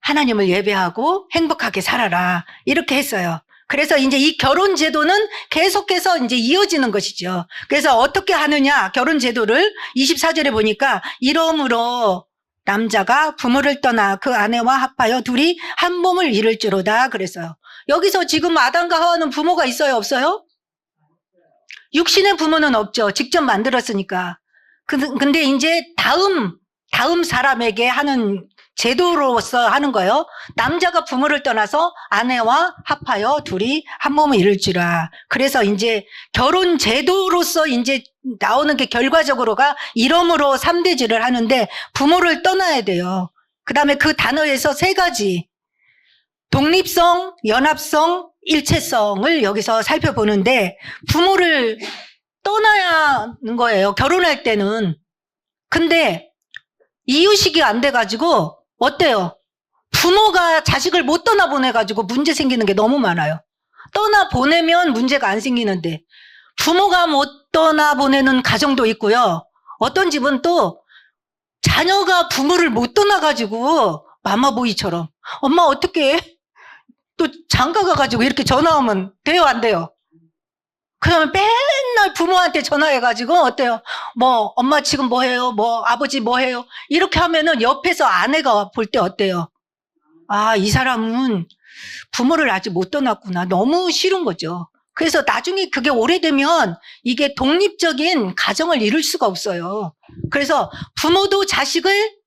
하나님을 예배하고 행복하게 살아라 이렇게 했어요. 그래서 이제 이 결혼 제도는 계속해서 이제 이어지는 것이죠. 그래서 어떻게 하느냐 결혼 제도를 24절에 보니까 이러므로 남자가 부모를 떠나 그 아내와 합하여 둘이 한 몸을 이룰지로다 그랬어요. 여기서 지금 아담과 하와는 부모가 있어요 없어요? 육신의 부모는 없죠. 직접 만들었으니까. 근데 이제 다음 사람에게 하는 제도로서 하는 거예요. 남자가 부모를 떠나서 아내와 합하여 둘이 한 몸을 이룰지라. 그래서 이제 결혼 제도로서 이제 나오는 게 결과적으로가 이러므로 3대지를 하는데 부모를 떠나야 돼요. 그 다음에 그 단어에서 3가지. 독립성, 연합성, 일체성을 여기서 살펴보는데 부모를 떠나야 하는 거예요. 결혼할 때는. 근데 이유식이 안 돼가지고 어때요? 부모가 자식을 못 떠나보내가지고 문제 생기는 게 너무 많아요. 떠나보내면 문제가 안 생기는데 부모가 못 떠나보내는 가정도 있고요. 어떤 집은 또 자녀가 부모를 못 떠나가지고 마마보이처럼 엄마 어떻게 해? 또 장가 가가지고 이렇게 전화 오면 돼요 안 돼요? 그러면 맨날 부모한테 전화해가지고 어때요? 뭐 엄마 지금 뭐 해요? 뭐 아버지 뭐 해요? 이렇게 하면은 옆에서 아내가 볼 때 어때요? 이 사람은 부모를 아직 못 떠났구나. 너무 싫은 거죠. 그래서 나중에 그게 오래되면 이게 독립적인 가정을 이룰 수가 없어요. 그래서 부모도 자식을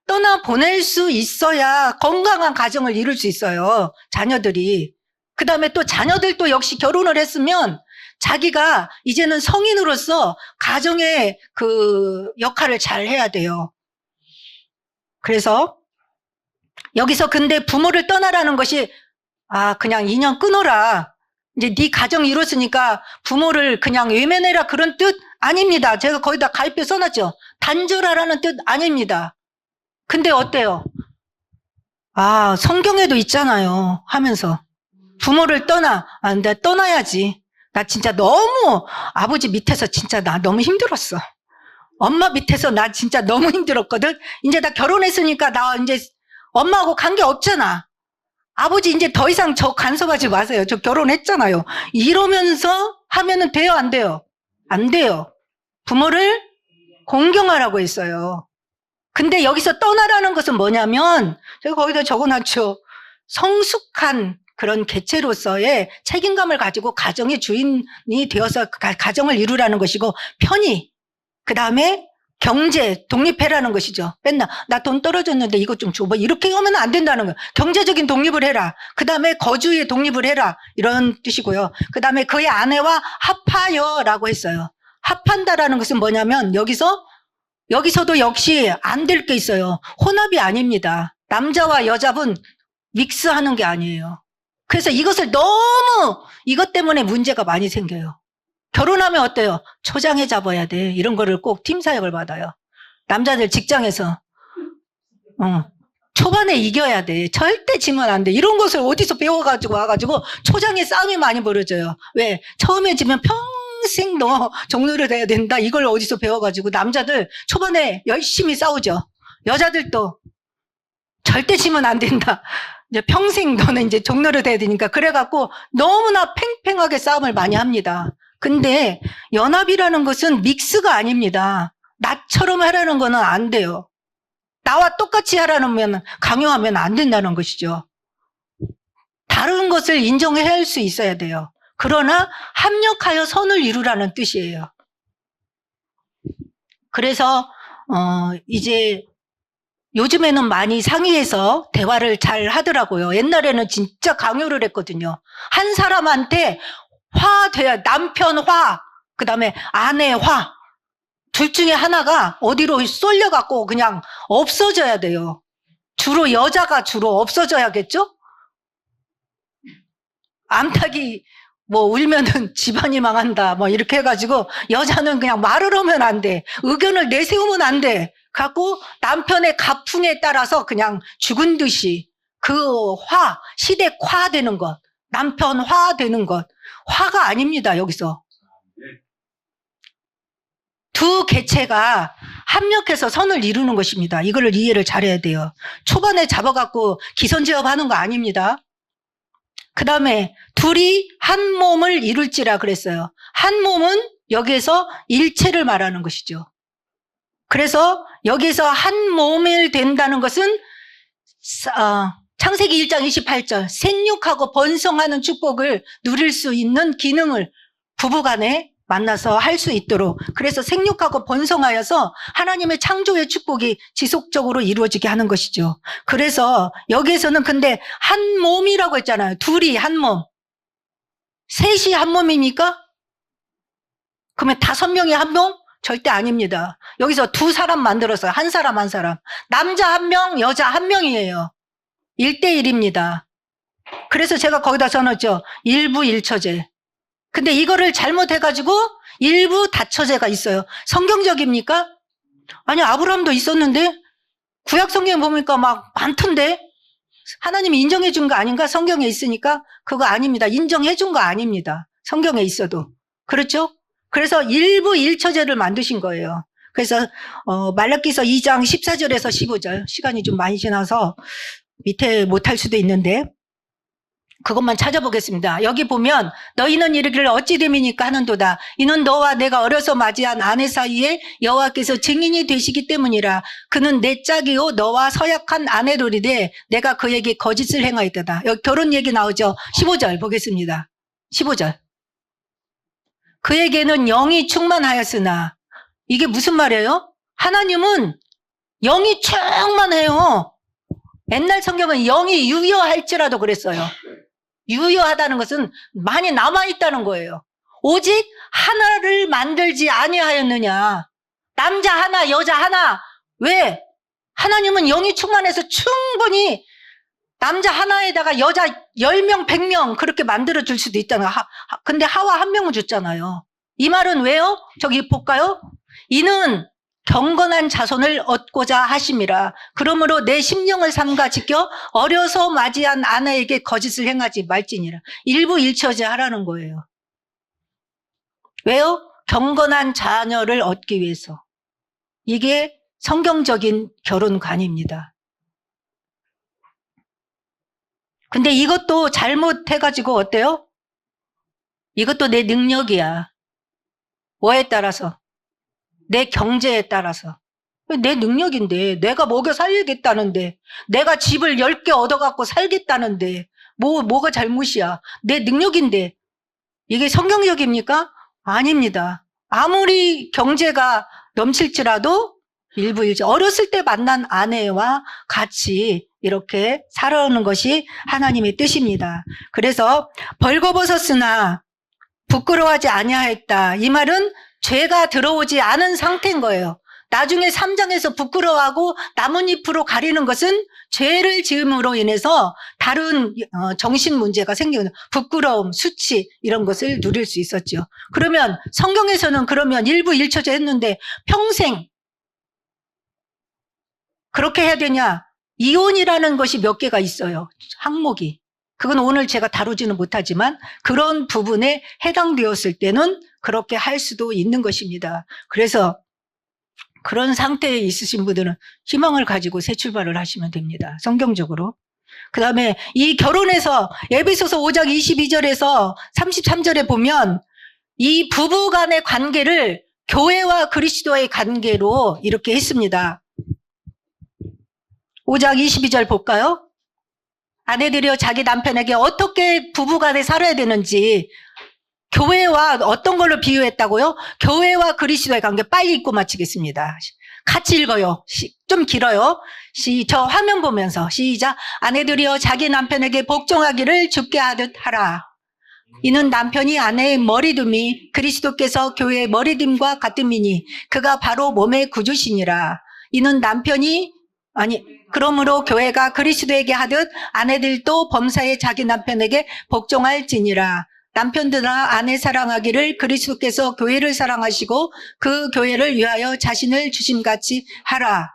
떠나보낼 수 있어야 건강한 가정을 이룰 수 있어요. 자녀들이. 그 다음에 또 자녀들도 역시 결혼을 했으면 자기가 이제는 성인으로서 가정의 그 역할을 잘 해야 돼요. 그래서 여기서 근데 부모를 떠나라는 것이 그냥 인연 끊어라. 이제 네 가정 이뤘으니까 부모를 그냥 외면해라 그런 뜻 아닙니다. 제가 거기다 가입표 써놨죠. 단절하라는 뜻 아닙니다. 근데 어때요? 성경에도 있잖아요. 하면서 부모를 떠나. 나 떠나야지. 나 진짜 너무 아버지 밑에서 진짜 나 너무 힘들었어. 엄마 밑에서 나 진짜 너무 힘들었거든. 이제 나 결혼했으니까 나 이제 엄마하고 관계 없잖아. 아버지 이제 더 이상 저 간섭하지 마세요. 저 결혼했잖아요. 이러면서 하면은 돼요 안 돼요? 안 돼요. 부모를 공경하라고 했어요. 근데 여기서 떠나라는 것은 뭐냐면 제가 거기다 적어놨죠. 성숙한 그런 개체로서의 책임감을 가지고 가정의 주인이 되어서 가정을 이루라는 것이고, 편의, 그 다음에 경제 독립해라는 것이죠. 맨날 나 돈 떨어졌는데 이것 좀 줘봐, 이렇게 하면 안 된다는 거예요. 경제적인 독립을 해라. 그 다음에 거주의 독립을 해라, 이런 뜻이고요. 그 다음에 그의 아내와 합하여라고 했어요. 합한다라는 것은 뭐냐면 여기서도 역시 안 될 게 있어요. 혼합이 아닙니다. 남자와 여자분 믹스하는 게 아니에요. 그래서 이것을 너무 이것 때문에 문제가 많이 생겨요. 결혼하면 어때요? 초장에 잡아야 돼. 이런 거를 꼭 팀 사역을 받아요. 남자들 직장에서 초반에 이겨야 돼. 절대 지면 안 돼. 이런 것을 어디서 배워가지고 와가지고 초장에 싸움이 많이 벌어져요. 왜? 처음에 지면 평생 너 종로를 해야 된다. 이걸 어디서 배워가지고 남자들 초반에 열심히 싸우죠. 여자들도 절대 지면 안 된다. 이제 평생 너는 이제 종로를 돼야 되니까, 그래갖고 너무나 팽팽하게 싸움을 많이 합니다. 근데 연합이라는 것은 믹스가 아닙니다. 나처럼 하라는 거는 안 돼요. 나와 똑같이 하라는 강요하면 안 된다는 것이죠. 다른 것을 인정해야 할 수 있어야 돼요. 그러나 합력하여 선을 이루라는 뜻이에요. 그래서 이제 요즘에는 많이 상의해서 대화를 잘 하더라고요. 옛날에는 진짜 강요를 했거든요. 한 사람한테 화돼야, 남편 화, 그 다음에 아내 화, 둘 중에 하나가 어디로 쏠려갖고 그냥 없어져야 돼요. 주로 여자가 주로 없어져야겠죠? 암탉이 뭐 울면은 집안이 망한다 뭐 이렇게 해가지고, 여자는 그냥 말을 하면 안 돼. 의견을 내세우면 안 돼. 갖고 남편의 가풍에 따라서 그냥 죽은 듯이 그 화, 시댁화되는 것, 남편 화되는 것, 화가 아닙니다. 여기서 두 개체가 합력해서 선을 이루는 것입니다. 이걸 이해를 잘해야 돼요. 초반에 잡아갖고 기선제압하는 거 아닙니다. 그 다음에 둘이 한 몸을 이룰지라 그랬어요. 한 몸은 여기에서 일체를 말하는 것이죠. 그래서 여기서 한 몸이 된다는 것은 창세기 1장 28절 생육하고 번성하는 축복을 누릴 수 있는 기능을 부부간에 만나서 할 수 있도록, 그래서 생육하고 번성하여서 하나님의 창조의 축복이 지속적으로 이루어지게 하는 것이죠. 그래서 여기에서는 근데 한 몸이라고 했잖아요. 둘이 한 몸. 셋이 한 몸입니까? 그러면 5명이 한 몸? 절대 아닙니다. 여기서 두 사람 만들어서 한 사람 한 사람. 남자 한 명, 여자 한 명이에요. 1대1입니다. 그래서 제가 거기다 써놨죠. 일부 일처제. 근데 이거를 잘못해가지고 일부 다처제가 있어요. 성경적입니까? 아니, 아브라함도 있었는데 구약 성경에 보니까 막 많던데 하나님이 인정해 준 거 아닌가? 성경에 있으니까. 그거 아닙니다. 인정해 준 거 아닙니다. 성경에 있어도. 그렇죠? 그래서 일부 일처제를 만드신 거예요. 그래서 말라기서 2장 14절에서 15절, 시간이 좀 많이 지나서 밑에 못할 수도 있는데 그것만 찾아보겠습니다. 여기 보면 너희는 이르기를 어찌 됨이니까 하는도다. 이는 너와 내가 어려서 맞이한 아내 사이에 여호와께서 증인이 되시기 때문이라. 그는 내 짝이요 너와 서약한 아내로리되 내가 그에게 거짓을 행하였도다. 여기 결혼 얘기 나오죠. 15절 보겠습니다. 15절. 그에게는 영이 충만하였으나, 이게 무슨 말이에요? 하나님은 영이 충만해요. 옛날 성경은 영이 유효할지라도 그랬어요. 유효하다는 것은 많이 남아있다는 거예요. 오직 하나를 만들지 아니하였느냐. 남자 하나, 여자 하나. 왜? 하나님은 영이 충만해서 충분히 남자 하나에다가 여자 10명, 100명 그렇게 만들어줄 수도 있다는 거예요. 근데 하와 한 명을 줬잖아요. 이 말은 왜요? 저기 볼까요? 이는 경건한 자손을 얻고자 하심이라. 그러므로 내 심령을 삼가 지켜 어려서 맞이한 아내에게 거짓을 행하지 말지니라. 일부 일처제 하라는 거예요. 왜요? 경건한 자녀를 얻기 위해서. 이게 성경적인 결혼관입니다. 근데 이것도 잘못해가지고 어때요? 이것도 내 능력이야. 뭐에 따라서? 내 경제에 따라서. 내 능력인데, 내가 먹여 살리겠다는데, 내가 집을 10개 얻어갖고 살겠다는데, 뭐가 잘못이야. 내 능력인데. 이게 성경적입니까? 아닙니다. 아무리 경제가 넘칠지라도 일부일치 어렸을 때 만난 아내와 같이 이렇게 살아오는 것이 하나님의 뜻입니다. 그래서 벌거벗었으나 부끄러워하지 아니하였다. 이 말은 죄가 들어오지 않은 상태인 거예요. 나중에 3장에서 부끄러워하고 나뭇잎으로 가리는 것은 죄를 지음으로 인해서 다른 정신 문제가 생기는 부끄러움, 수치 이런 것을 누릴 수 있었죠. 그러면 성경에서는 그러면 일부 일처제 했는데 평생 그렇게 해야 되냐? 이혼이라는 것이 몇 개가 있어요. 항목이. 그건 오늘 제가 다루지는 못하지만 그런 부분에 해당되었을 때는 그렇게 할 수도 있는 것입니다. 그래서 그런 상태에 있으신 분들은 희망을 가지고 새 출발을 하시면 됩니다. 성경적으로. 그 다음에 이 결혼에서 에베소서 5장 22절에서 33절에 보면 이 부부 간의 관계를 교회와 그리스도의 관계로 이렇게 했습니다. 5장 22절 볼까요? 아내들이여 자기 남편에게 어떻게 부부 간에 살아야 되는지 교회와 어떤 걸로 비유했다고요? 교회와 그리스도의 관계. 빨리 읽고 마치겠습니다. 같이 읽어요. 좀 길어요. 저 화면 보면서 시작. 아내들이여 자기 남편에게 복종하기를 주께 하듯 하라. 이는 남편이 아내의 머리둠이 그리스도께서 교회의 머리둠과 같음이니 그가 바로 몸의 구주시니라. 이는 그러므로 교회가 그리스도에게 하듯 아내들도 범사에 자기 남편에게 복종할지니라. 남편들아 아내 사랑하기를 그리스도께서 교회를 사랑하시고 그 교회를 위하여 자신을 주심같이 하라.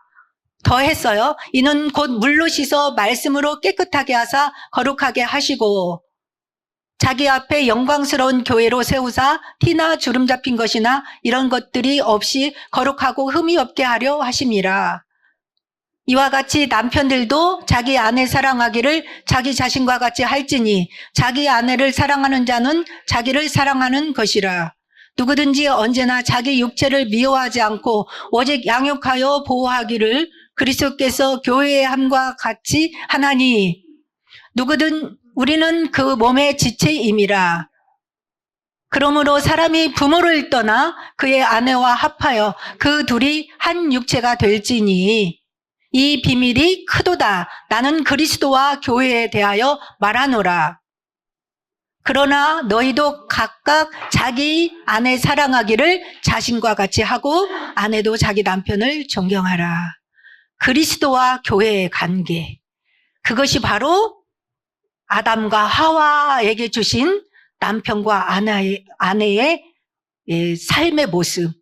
더 했어요. 이는 곧 물로 씻어 말씀으로 깨끗하게 하사 거룩하게 하시고 자기 앞에 영광스러운 교회로 세우사 티나 주름 잡힌 것이나 이런 것들이 없이 거룩하고 흠이 없게 하려 하심이라. 이와 같이 남편들도 자기 아내 사랑하기를 자기 자신과 같이 할지니 자기 아내를 사랑하는 자는 자기를 사랑하는 것이라. 누구든지 언제나 자기 육체를 미워하지 않고 오직 양육하여 보호하기를 그리스도께서 교회의 함과 같이 하나니 우리는 그 몸의 지체임이라. 그러므로 사람이 부모를 떠나 그의 아내와 합하여 그 둘이 한 육체가 될지니 이 비밀이 크도다. 나는 그리스도와 교회에 대하여 말하노라. 그러나 너희도 각각 자기 아내 사랑하기를 자신과 같이 하고 아내도 자기 남편을 존경하라. 그리스도와 교회의 관계. 그것이 바로 아담과 하와에게 주신 남편과 아내의 삶의 모습.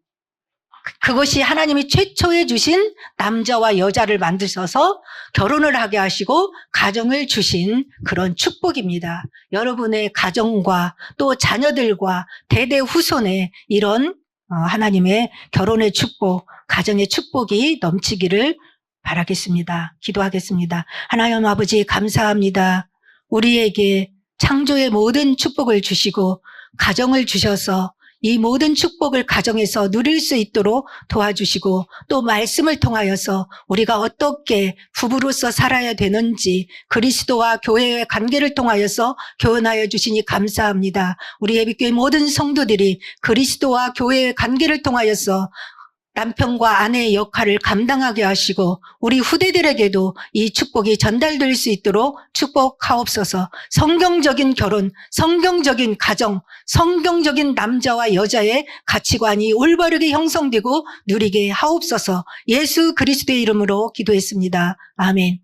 그것이 하나님이 최초에 주신 남자와 여자를 만드셔서 결혼을 하게 하시고 가정을 주신 그런 축복입니다. 여러분의 가정과 또 자녀들과 대대 후손에 이런 하나님의 결혼의 축복, 가정의 축복이 넘치기를 바라겠습니다. 기도하겠습니다. 하나님 아버지 감사합니다. 우리에게 창조의 모든 축복을 주시고 가정을 주셔서 이 모든 축복을 가정에서 누릴 수 있도록 도와주시고 또 말씀을 통하여서 우리가 어떻게 부부로서 살아야 되는지 그리스도와 교회의 관계를 통하여서 교훈하여 주시니 감사합니다. 우리 예비교회 모든 성도들이 그리스도와 교회의 관계를 통하여서 남편과 아내의 역할을 감당하게 하시고 우리 후대들에게도 이 축복이 전달될 수 있도록 축복하옵소서. 성경적인 결혼, 성경적인 가정, 성경적인 남자와 여자의 가치관이 올바르게 형성되고 누리게 하옵소서. 예수 그리스도의 이름으로 기도했습니다. 아멘.